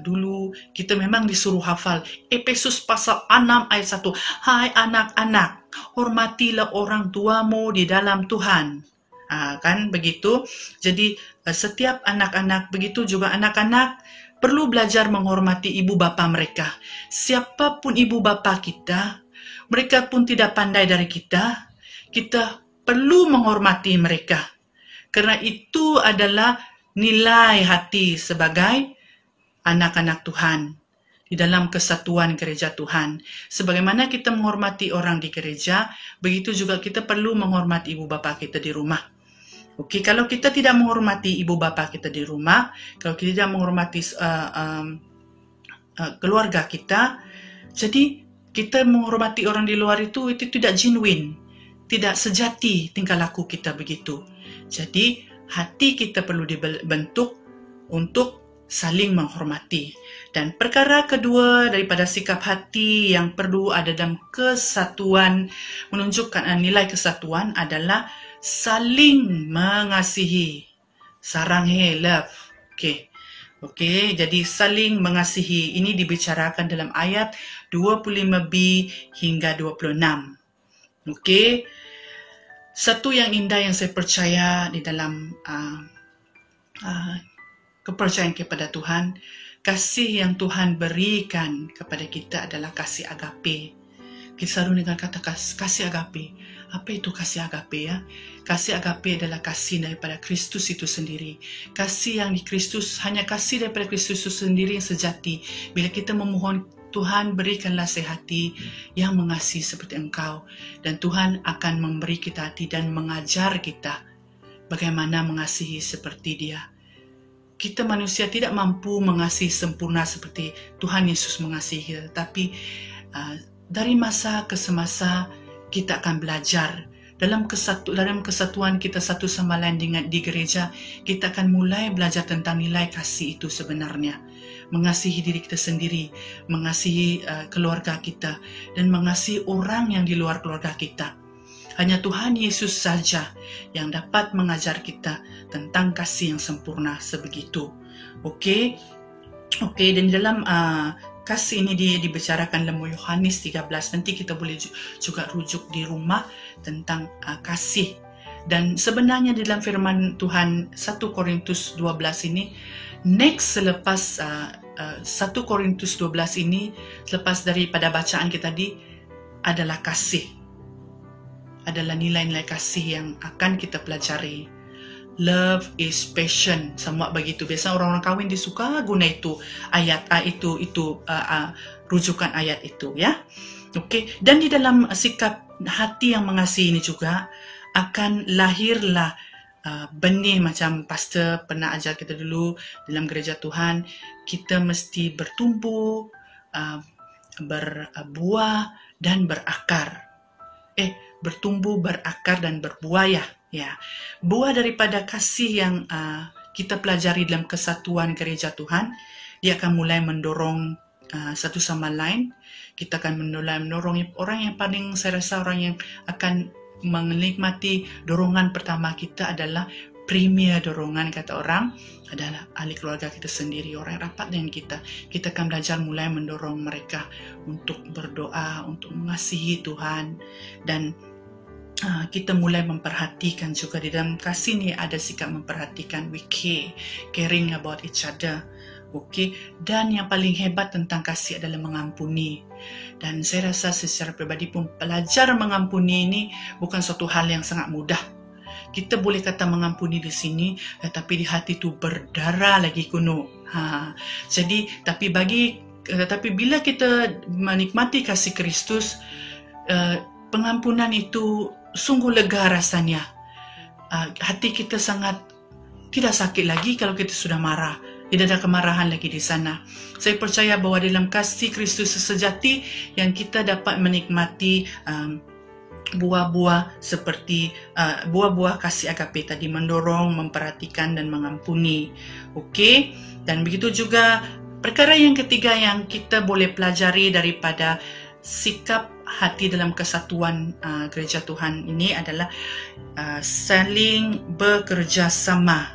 dulu kita memang disuruh hafal Efesus pasal 6 ayat 1. Hai anak-anak, hormatilah orang tuamu di dalam Tuhan. Kan begitu. Jadi setiap anak-anak, begitu juga anak-anak perlu belajar menghormati ibu bapa mereka. Siapapun ibu bapa kita, mereka pun tidak pandai dari kita perlu menghormati mereka. Karena itu adalah nilai hati sebagai anak-anak Tuhan di dalam kesatuan gereja Tuhan. Sebagaimana kita menghormati orang di gereja, begitu juga kita perlu menghormati ibu bapa kita di rumah. Okey, kalau kita tidak menghormati ibu bapa kita di rumah, kalau kita tidak menghormati keluarga kita, jadi kita menghormati orang di luar itu tidak genuine, tidak sejati tingkah laku kita begitu. Jadi hati kita perlu dibentuk untuk saling menghormati. Dan perkara kedua daripada sikap hati yang perlu ada dalam kesatuan, menunjukkan nilai kesatuan adalah saling mengasihi. Sarang love. Okey, jadi saling mengasihi ini dibicarakan dalam ayat 25b hingga 26. Okey. Satu yang indah yang saya percaya di dalam kepercayaan kepada Tuhan, kasih yang Tuhan berikan kepada kita adalah kasih agape. Kita selalu dengar kata kasih agape. Apa itu kasih agape ya? Kasih agape adalah kasih daripada Kristus itu sendiri. Kasih yang di Kristus, hanya kasih daripada Kristus itu sendiri yang sejati. Bila kita memohon, Tuhan berikanlah saya hati yang mengasihi seperti Engkau. Dan Tuhan akan memberi kita hati dan mengajar kita bagaimana mengasihi seperti Dia. Kita manusia tidak mampu mengasihi sempurna seperti Tuhan Yesus mengasihi. Tetapi dari masa ke semasa kita akan belajar. Dalam kesatuan kita satu sama lain di gereja, kita akan mulai belajar tentang nilai kasih itu sebenarnya. Mengasihi diri kita sendiri, mengasihi keluarga kita, dan mengasihi orang yang di luar keluarga kita. Hanya Tuhan Yesus saja yang dapat mengajar kita tentang kasih yang sempurna sebegitu. Okey, dan dalam kasih ini dibicarakan dalam Yohanes 13. Nanti kita boleh juga rujuk di rumah tentang kasih. Dan sebenarnya di dalam firman Tuhan 1 Korintus 12 ini, next selepas 1 Korintus 12 ini, selepas daripada bacaan kita tadi, adalah kasih. Adalah nilai-nilai kasih yang akan kita pelajari. Love is passion, sama begitu. Biasa orang-orang kahwin disuka guna itu ayat rujukan ayat itu, ya. Okey, dan di dalam sikap hati yang mengasihi ini juga akan lahirlah benih, macam pastor pernah ajar kita dulu dalam gereja Tuhan, kita mesti bertumbuh, berbuah dan berakar. Bertumbuh, berakar dan berbuah, ya. Buah daripada kasih yang kita pelajari dalam kesatuan gereja Tuhan, dia akan mulai mendorong satu sama lain. Kita akan mulai mendorong orang yang paling, saya rasa orang yang akan menikmati dorongan pertama kita adalah premier dorongan, kata orang, adalah ahli keluarga kita sendiri, orang yang rapat dengan kita. Kita akan belajar mulai mendorong mereka untuk berdoa, untuk mengasihi Tuhan, dan kita mulai memperhatikan juga. Di dalam kasih ni ada sikap memperhatikan, we caring about each other. Okey, dan yang paling hebat tentang kasih adalah mengampuni. Dan saya rasa secara pribadi pun belajar mengampuni ini bukan suatu hal yang sangat mudah. Kita boleh kata mengampuni di sini, tetapi di hati itu berdarah lagi kuno. Jadi tapi bila kita menikmati kasih Kristus, pengampunan itu sungguh lega rasanya. Hati kita sangat tidak sakit lagi kalau kita sudah marah. Tidak ada kemarahan lagi di sana. Saya percaya bahwa dalam kasih Kristus sejati yang kita dapat menikmati buah-buah seperti buah-buah kasih agape tadi, mendorong, memperhatikan dan mengampuni. Okey, dan begitu juga perkara yang ketiga yang kita boleh pelajari daripada sikap hati dalam kesatuan gereja Tuhan ini adalah saling bekerja sama.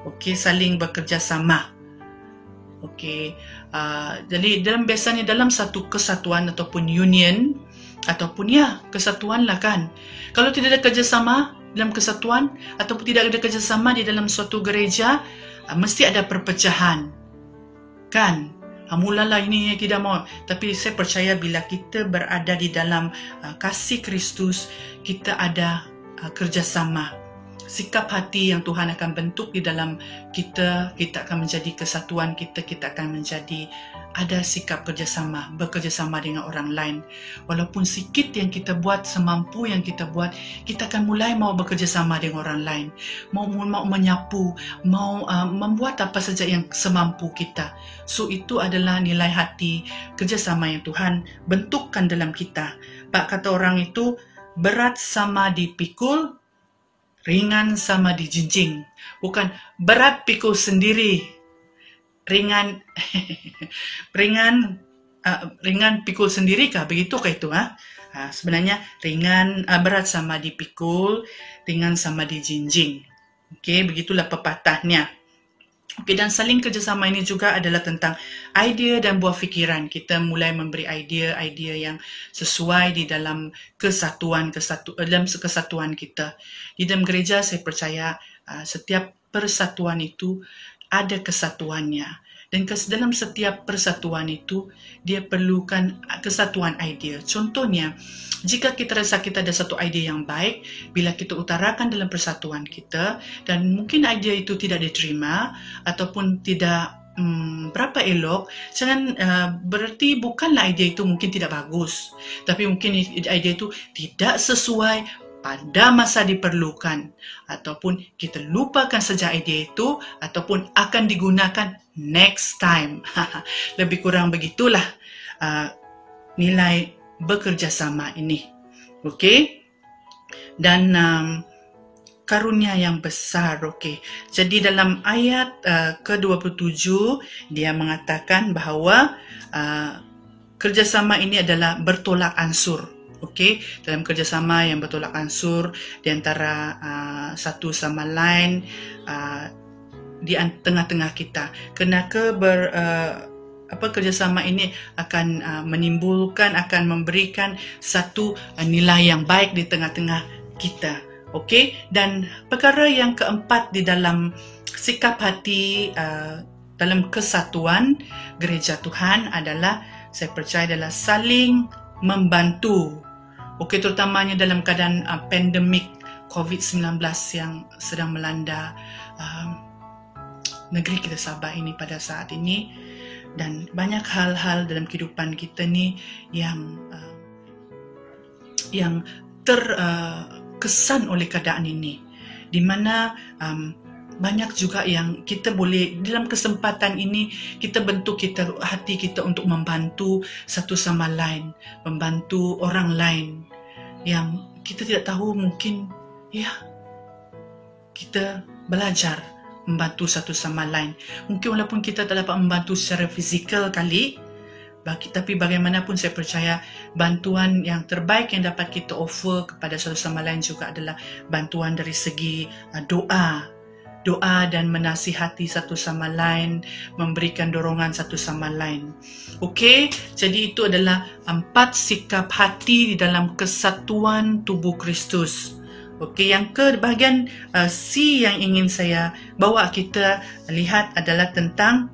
Okey, saling bekerja sama. Okey, jadi biasanya dalam satu kesatuan ataupun union, ataupun kesatuan lah kan. Kalau tidak ada kerjasama dalam kesatuan ataupun tidak ada kerjasama di dalam suatu gereja, mesti ada perpecahan, kan? Mulalah ini tidak mau. Tapi saya percaya bila kita berada di dalam kasih Kristus, kita ada kerjasama. Sikap hati yang Tuhan akan bentuk di dalam kita akan menjadi kesatuan kita akan menjadi ada sikap kerjasama, bekerjasama dengan orang lain. Walaupun sikit yang kita buat, semampu yang kita buat, kita akan mulai mau bekerjasama dengan orang lain. Mau menyapu, mau membuat apa saja yang semampu kita. So itu adalah nilai hati kerjasama yang Tuhan bentukkan dalam kita. Pak kata orang itu, berat sama dipikul, ringan sama dijinjing. Bukan berat pikul sendiri, ringan pikul sendiri kah? Begitu kah itu? Sebenarnya ringan, berat sama dipikul, ringan sama dijinjing. Okey, begitulah pepatahnya. Okey, dan saling kerjasama ini juga adalah tentang idea dan buah fikiran. Kita mulai memberi idea yang sesuai di dalam dalam kesatuan kita. Di dalam gereja saya percaya setiap persatuan itu ada kesatuannya. Dan dalam setiap persatuan itu, dia perlukan kesatuan idea. Contohnya, jika kita rasa kita ada satu idea yang baik, bila kita utarakan dalam persatuan kita, dan mungkin idea itu tidak diterima, ataupun tidak berapa elok, jangan berarti bukanlah idea itu mungkin tidak bagus. Tapi mungkin idea itu tidak sesuai pada masa diperlukan, ataupun kita lupakan saja ide itu, ataupun akan digunakan next time. Lebih kurang begitulah nilai bekerja sama ini. Okey, dan karunia yang besar. Okey, jadi dalam ayat ke-27 dia mengatakan bahawa kerjasama ini adalah bertolak ansur. Okey, dalam kerjasama yang bertolak ansur di antara satu sama lain di tengah-tengah kita. Kena kerjasama ini akan menimbulkan, akan memberikan satu nilai yang baik di tengah-tengah kita. Okey, dan perkara yang keempat di dalam sikap hati dalam kesatuan gereja Tuhan adalah, saya percaya, adalah saling membantu. Okey, terutamanya dalam keadaan pandemik COVID-19 yang sedang melanda negeri kita Sabah ini pada saat ini, dan banyak hal-hal dalam kehidupan kita ni yang terkesan oleh keadaan ini, di mana banyak juga yang kita boleh dalam kesempatan ini kita bentuk hati kita untuk membantu satu sama lain, membantu orang lain yang kita tidak tahu, mungkin ya kita belajar membantu satu sama lain. Mungkin walaupun kita tak dapat membantu secara fizikal kali, tapi bagaimanapun saya percaya bantuan yang terbaik yang dapat kita offer kepada satu sama lain juga adalah bantuan dari segi doa dan menasihati satu sama lain, memberikan dorongan satu sama lain. Okey, jadi itu adalah 4 sikap hati di dalam kesatuan tubuh Kristus. Okey, yang ke bahagian C yang ingin saya bawa kita lihat adalah tentang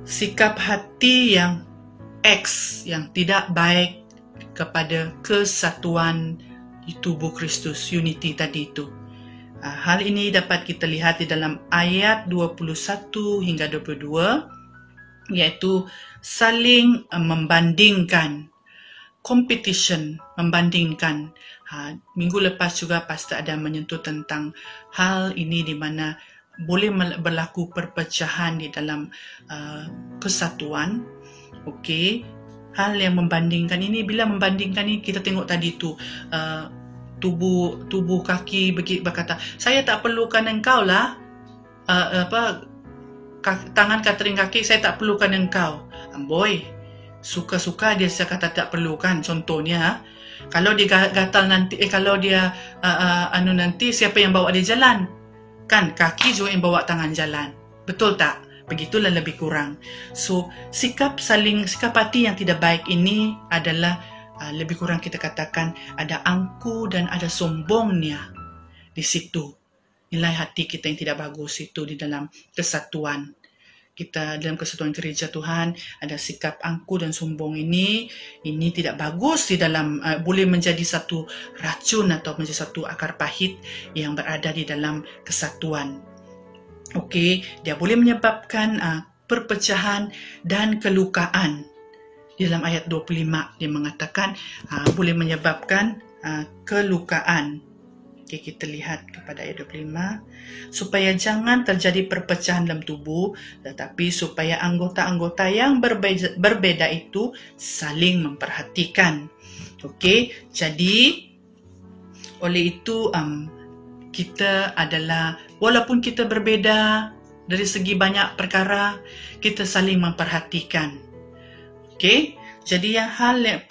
sikap hati yang X, yang tidak baik kepada kesatuan di tubuh Kristus, unity tadi itu. Hal ini dapat kita lihat di dalam ayat 21 hingga 22, iaitu saling membandingkan, competition, membandingkan. Minggu lepas juga Pastor ada menyentuh tentang hal ini, di mana boleh berlaku perpecahan di dalam kesatuan. Okey, hal yang membandingkan ini, bila membandingkan ini kita tengok tadi tu tubuh kaki berkata, saya tak perlukan engkau lah, tangan catering kaki, saya tak perlukan engkau. Amboi, suka-suka dia kata tak perlukan. Contohnya, kalau dia gatal nanti, kalau dia nanti siapa yang bawa dia jalan? Kan kaki juga yang bawa tangan jalan. Betul tak? Begitulah lebih kurang. So, sikap hati yang tidak baik ini adalah lebih kurang kita katakan ada angku dan ada sombongnya di situ. Nilai hati kita yang tidak bagus itu di dalam kesatuan. Kita dalam kesatuan gereja Tuhan ada sikap angku dan sombong ini tidak bagus di dalam, boleh menjadi satu racun atau menjadi satu akar pahit yang berada di dalam kesatuan. Okey, dia boleh menyebabkan perpecahan dan kelukaan. Di dalam ayat 25 dia mengatakan boleh menyebabkan kelukaan. Okay, kita lihat kepada ayat 25. Supaya jangan terjadi perpecahan dalam tubuh, tetapi supaya anggota-anggota yang berbeda itu saling memperhatikan. Okey, jadi oleh itu kita adalah, walaupun kita berbeda dari segi banyak perkara, kita saling memperhatikan. Okey, jadi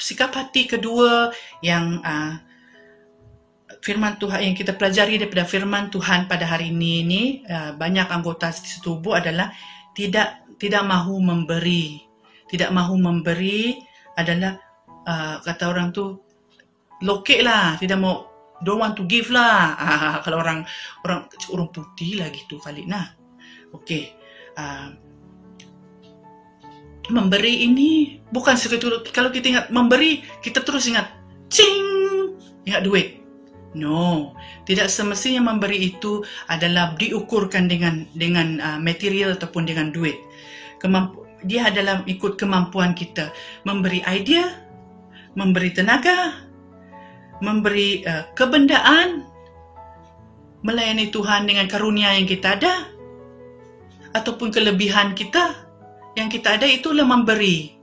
sikap hati kedua yang firman Tuhan yang kita pelajari daripada firman Tuhan pada hari ini banyak anggota tubuh adalah tidak mahu memberi. Tidak mahu memberi adalah kata orang tu lokek lah, tidak mau, don't want to give lah. Kalau orang putih lah gitu kali nah. Okey. Memberi ini bukan sekedar, kalau kita ingat memberi, kita terus ingat cing, ingat duit. No, tidak semestinya memberi itu adalah diukurkan dengan material ataupun dengan duit. Dia adalah ikut kemampuan kita, memberi idea, memberi tenaga, memberi kebendaan, melayani Tuhan dengan karunia yang kita ada, ataupun kelebihan kita yang kita ada, itulah memberi.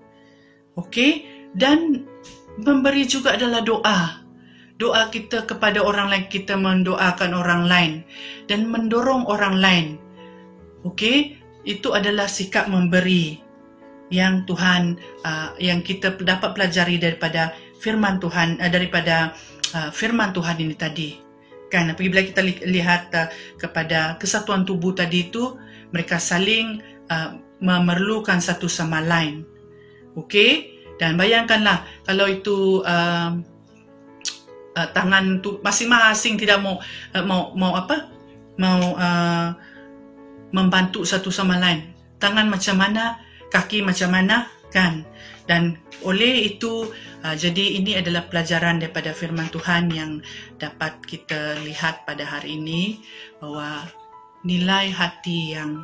Okey, dan memberi juga adalah doa. Doa kita kepada orang lain, kita mendoakan orang lain dan mendorong orang lain. Okey, itu adalah sikap memberi yang Tuhan, yang kita dapat pelajari daripada firman Tuhan, firman Tuhan ini tadi. Kan, apabila kita lihat kepada kesatuan tubuh tadi itu, mereka saling memerlukan satu sama lain. Okey? Dan bayangkanlah kalau itu tangan tu masing-masing tidak mau membantu satu sama lain. Tangan macam mana, kaki macam mana, kan? Dan oleh itu, jadi ini adalah pelajaran daripada firman Tuhan yang dapat kita lihat pada hari ini, bahwa nilai hati yang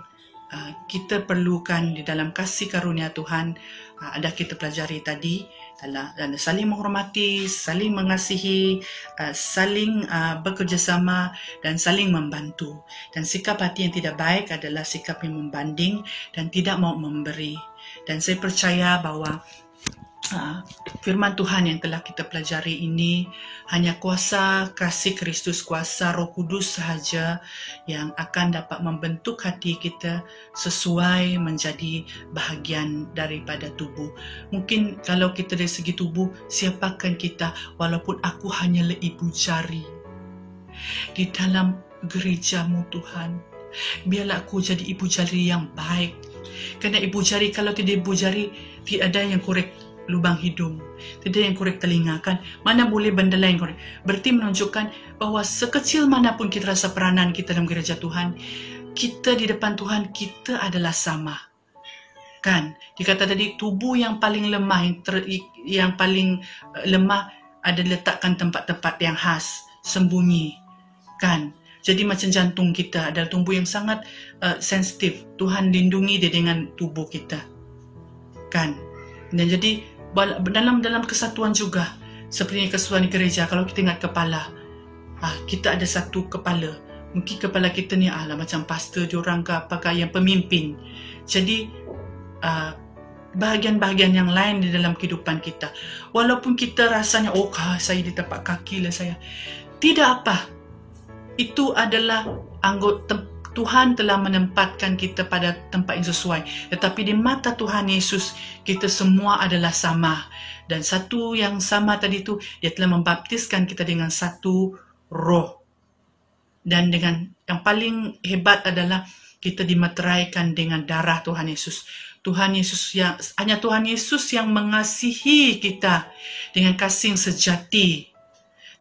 kita perlukan di dalam kasih karunia Tuhan ada kita pelajari tadi, dan saling menghormati, saling mengasihi, saling bekerjasama dan saling membantu. Dan sikap hati yang tidak baik adalah sikap yang membanding dan tidak mau memberi. Dan saya percaya bahwa firman Tuhan yang telah kita pelajari ini hanya kuasa kasih Kristus, kuasa Roh Kudus sahaja yang akan dapat membentuk hati kita sesuai menjadi bahagian daripada tubuh. Mungkin kalau kita dari segi tubuh, siapakah kita? Walaupun aku hanyalah ibu jari di dalam gerejamu Tuhan, biarlah aku jadi ibu jari yang baik. Kerana ibu jari, kalau tidak ibu jari, tidak ada yang korek lubang hidung, tidak yang korek telinga, kan? Mana boleh benda lain korek. Berarti menunjukkan bahwa sekecil manapun kita rasa peranan kita dalam gereja Tuhan, kita di depan Tuhan, kita adalah sama, kan? Dikata tadi, tubuh yang paling lemah, yang paling lemah ada letakkan tempat-tempat yang khas, sembunyi, kan? Jadi macam jantung kita adalah tubuh yang sangat sensitif. Tuhan lindungi dia dengan tubuh kita, kan? Dan jadi dalam kesatuan juga, seperti kesatuan di gereja, kalau kita ingat kepala, kita ada satu kepala. Mungkin kepala kita ni macam pastor diorang ke apakah yang pemimpin. Jadi bahagian-bahagian yang lain di dalam kehidupan kita, walaupun kita rasanya saya di tapak kaki lah saya, tidak apa. Itu adalah anggota Tuhan telah menempatkan kita pada tempat yang sesuai. Tetapi di mata Tuhan Yesus, kita semua adalah sama. Dan satu yang sama tadi itu, dia telah membaptiskan kita dengan satu roh. Dan dengan yang paling hebat adalah kita dimeteraikan dengan darah Tuhan Yesus. Hanya Tuhan Yesus yang mengasihi kita dengan kasih yang sejati.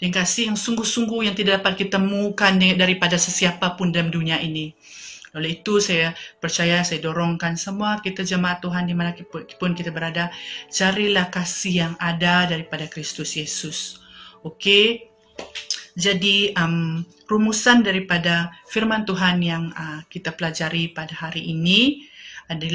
Dengan kasih yang sungguh-sungguh yang tidak dapat kita temukan daripada sesiapa pun dalam dunia ini. Oleh itu saya percaya, saya dorongkan semua kita jemaat Tuhan di mana pun kita berada, carilah kasih yang ada daripada Kristus Yesus. Okey? Jadi rumusan daripada firman Tuhan yang kita pelajari pada hari ini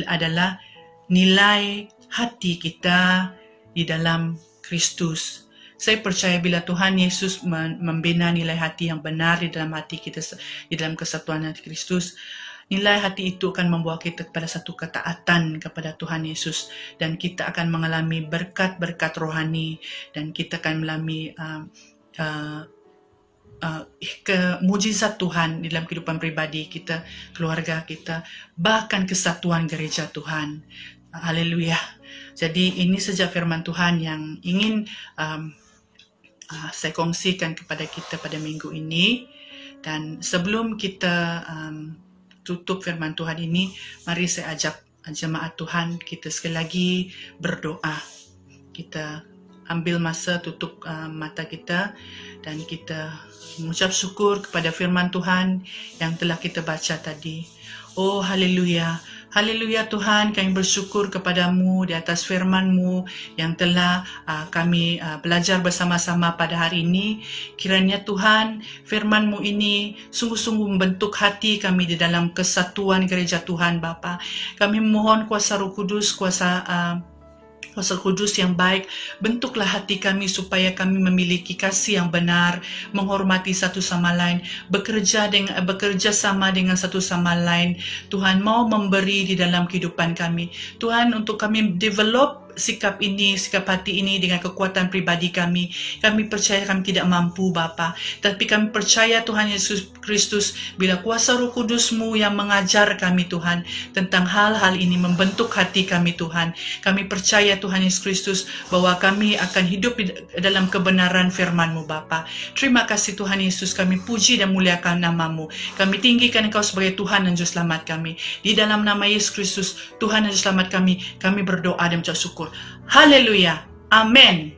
adalah nilai hati kita di dalam Kristus. Saya percaya bila Tuhan Yesus membina nilai hati yang benar di dalam hati kita, di dalam kesatuan hati Kristus, nilai hati itu akan membawa kita kepada satu ketaatan kepada Tuhan Yesus, dan kita akan mengalami berkat-berkat rohani, dan kita akan mengalami mujizat Tuhan di dalam kehidupan pribadi kita, keluarga kita, bahkan kesatuan gereja Tuhan. Haleluya. Jadi ini saja firman Tuhan yang ingin saya kongsikan kepada kita pada minggu ini. Dan sebelum kita tutup firman Tuhan ini, mari saya ajak jemaat Tuhan kita sekali lagi berdoa. Kita ambil masa, tutup mata kita, dan kita mengucap syukur kepada firman Tuhan yang telah kita baca tadi. Oh haleluya. Haleluya Tuhan, kami bersyukur kepadamu di atas firman-Mu yang telah kami belajar bersama-sama pada hari ini. Kiranya Tuhan, firman-Mu ini sungguh-sungguh membentuk hati kami di dalam kesatuan gereja Tuhan Bapa. Kami mohon kuasa Roh Kudus, kuasa Kudus yang baik, bentuklah hati kami supaya kami memiliki kasih yang benar, menghormati satu sama lain, bekerja sama dengan satu sama lain. Tuhan mau memberi di dalam kehidupan kami. Tuhan, untuk kami develop sikap ini, sikap hati ini dengan kekuatan pribadi kami. Kami percaya kami tidak mampu Bapa, tapi kami percaya Tuhan Yesus Kristus, bila kuasa Roh Kudus-Mu yang mengajar kami Tuhan tentang hal-hal ini, membentuk hati kami Tuhan. Kami percaya Tuhan Yesus Kristus bahwa kami akan hidup dalam kebenaran firman-Mu Bapa. Terima kasih Tuhan Yesus, kami puji dan muliakan nama-Mu. Kami tinggikan Engkau sebagai Tuhan dan Juru Selamat kami. Di dalam nama Yesus Kristus, Tuhan dan Juru Selamat kami berdoa dan mengucap syukur. Haleluya. Amin.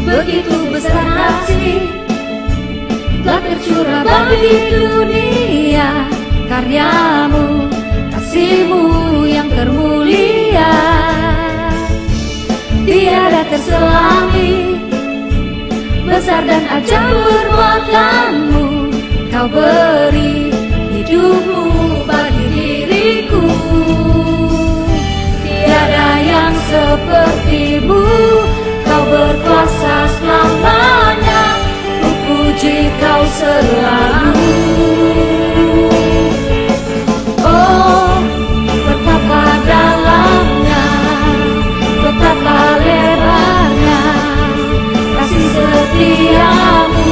Begitu besar kasih telah tercurah bagi dunia, karya-Mu, kasih-Mu yang termulia, tiada terselami, besar dan ajaib perbuatan-Mu. Kau beri hidup-Mu bagi diriku, tiada yang seperti-Mu. Kau berkuasa selamanya, ku puji Kau selalu. Oh, betapa dalamnya, betapa lebarnya kasih setia-Mu.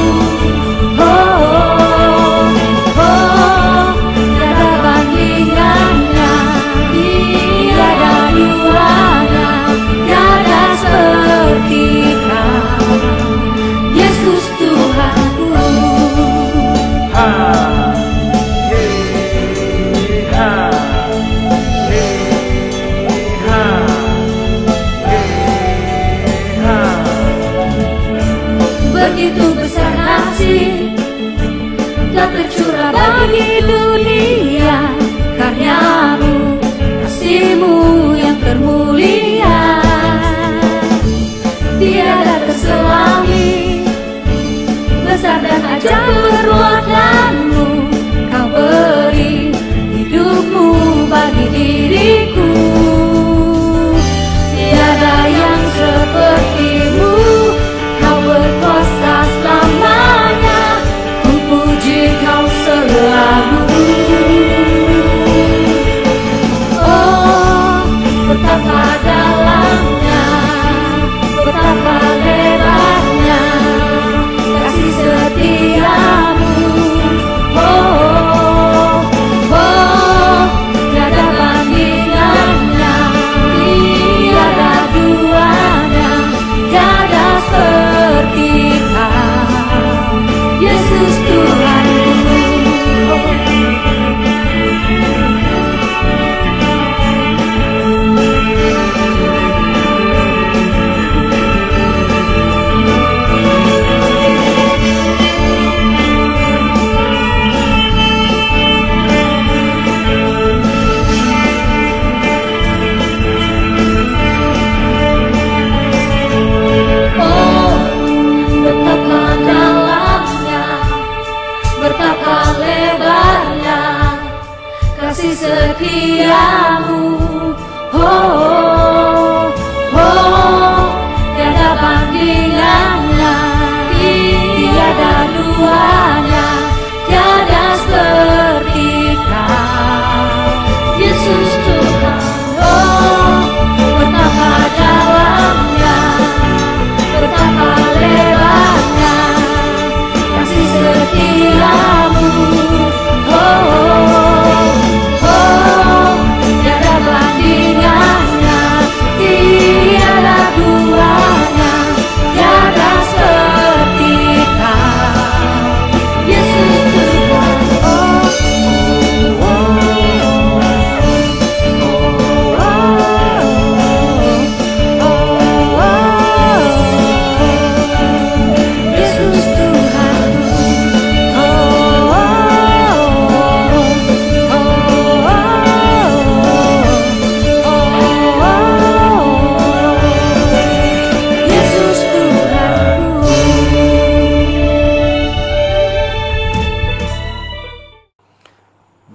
Oh, oh, tiada bandingannya, tiada duanya, tiada seperti Kau, Yesus Tuhanku. Begitu besar kasih telah tercurah bagi dunia, karya-Mu, kasih-Mu yang termulia, tiada terselami, besar dan ajaib perbuatan-Mu. Kau beri hidup-Mu bagi diriku, tiada yang seperti-Mu. Kau berkuasa selamanya, ku puji Kau selalu. Oh, betapa dalamnya,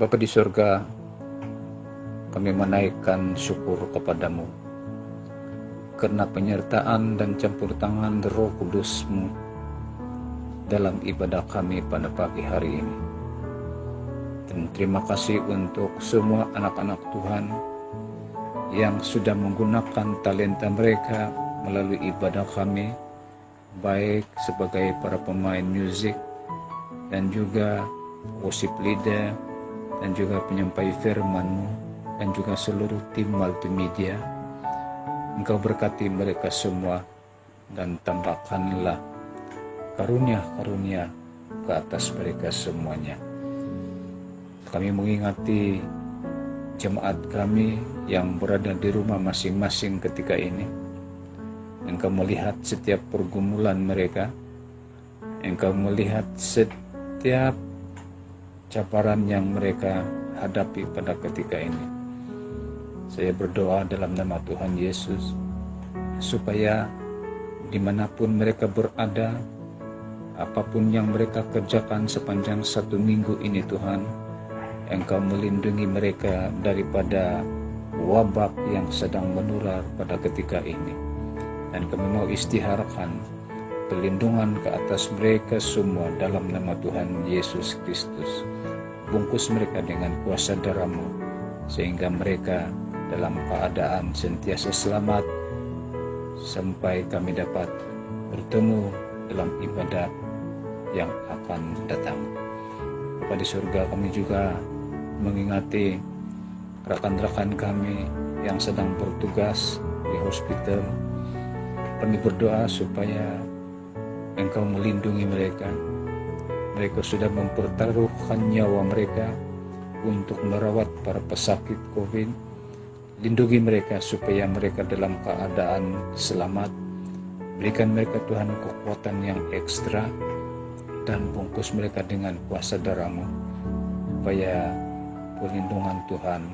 Bapa di surga, kami menaikkan syukur kepadamu karena penyertaan dan campur tangan Roh Kudus-Mu dalam ibadah kami pada pagi hari ini. Dan terima kasih untuk semua anak-anak Tuhan yang sudah menggunakan talenta mereka melalui ibadah kami, baik sebagai para pemain musik dan juga worship leader dan juga penyampai firman-Mu dan juga seluruh tim multimedia. Engkau berkati mereka semua dan tambahkanlah karunia-karunia ke atas mereka semuanya. Kami mengingati jemaat kami yang berada di rumah masing-masing ketika ini. Engkau melihat setiap pergumulan mereka. Engkau melihat setiap cabaran yang mereka hadapi pada ketika ini. Saya berdoa dalam nama Tuhan Yesus, supaya dimanapun mereka berada, apapun yang mereka kerjakan sepanjang 1 minggu ini Tuhan, Engkau melindungi mereka daripada wabak yang sedang menular pada ketika ini. Dan kami mau istiharkan perlindungan ke atas mereka semua dalam nama Tuhan Yesus Kristus. Bungkus mereka dengan kuasa darah-Mu, sehingga mereka dalam keadaan sentiasa selamat sampai kami dapat bertemu dalam ibadat yang akan datang. Bapa di surga, kami juga mengingati rekan-rekan kami yang sedang bertugas di hospital. Kami berdoa supaya Engkau melindungi mereka. Mereka sudah mempertaruhkan nyawa mereka untuk merawat para pesakit COVID. Lindungi mereka supaya mereka dalam keadaan selamat. Berikan mereka Tuhan kekuatan yang ekstra dan bungkus mereka dengan kuasa darah-Mu, supaya perlindungan Tuhan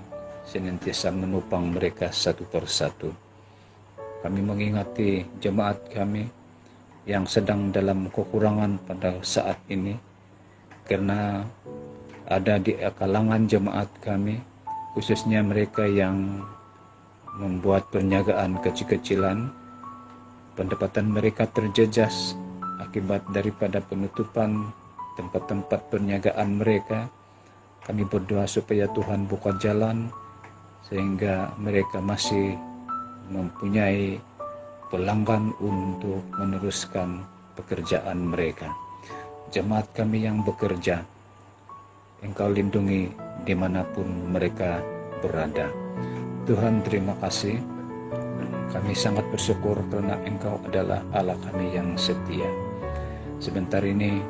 senantiasa menopang mereka satu persatu. Kami mengingati jemaat kami yang sedang dalam kekurangan pada saat ini, karena ada di kalangan jemaat kami, khususnya mereka yang membuat perniagaan kecil-kecilan, pendapatan mereka terjejas akibat daripada penutupan tempat-tempat perniagaan mereka. Kami berdoa supaya Tuhan buka jalan sehingga mereka masih mempunyai pelanggan untuk meneruskan pekerjaan mereka. Jemaat kami yang bekerja, Engkau lindungi dimanapun mereka berada. Tuhan, terima kasih. Kami sangat bersyukur karena Engkau adalah Allah kami yang setia. Sebentar ini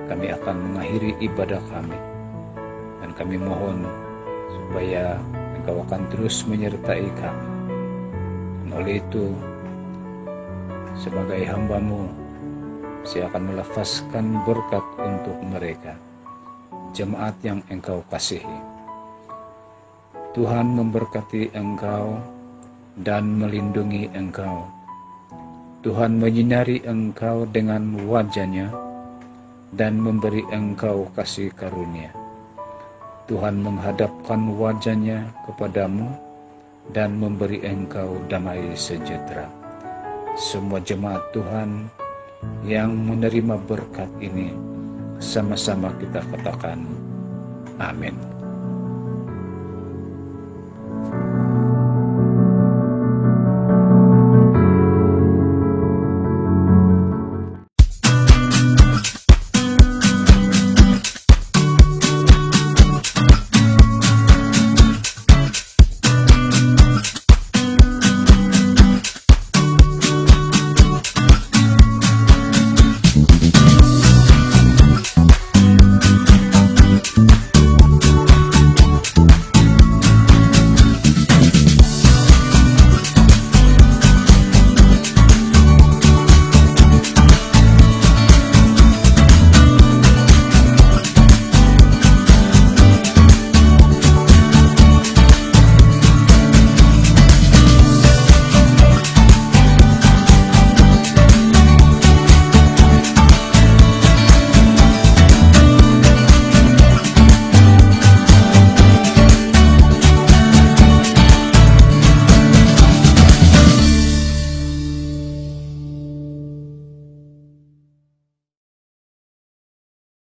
kami akan mengakhiri ibadah kami, dan kami mohon supaya Engkau akan terus menyertai kami. Dan oleh itu, sebagai hamba-Mu, saya akan melafazkan berkat untuk mereka, jemaat yang Engkau kasihi. Tuhan memberkati Engkau dan melindungi Engkau. Tuhan menyinari Engkau dengan wajah-Nya dan memberi Engkau kasih karunia. Tuhan menghadapkan wajah-Nya kepadamu dan memberi Engkau damai sejahtera. Semua jemaat Tuhan yang menerima berkat ini, sama-sama kita katakan amin.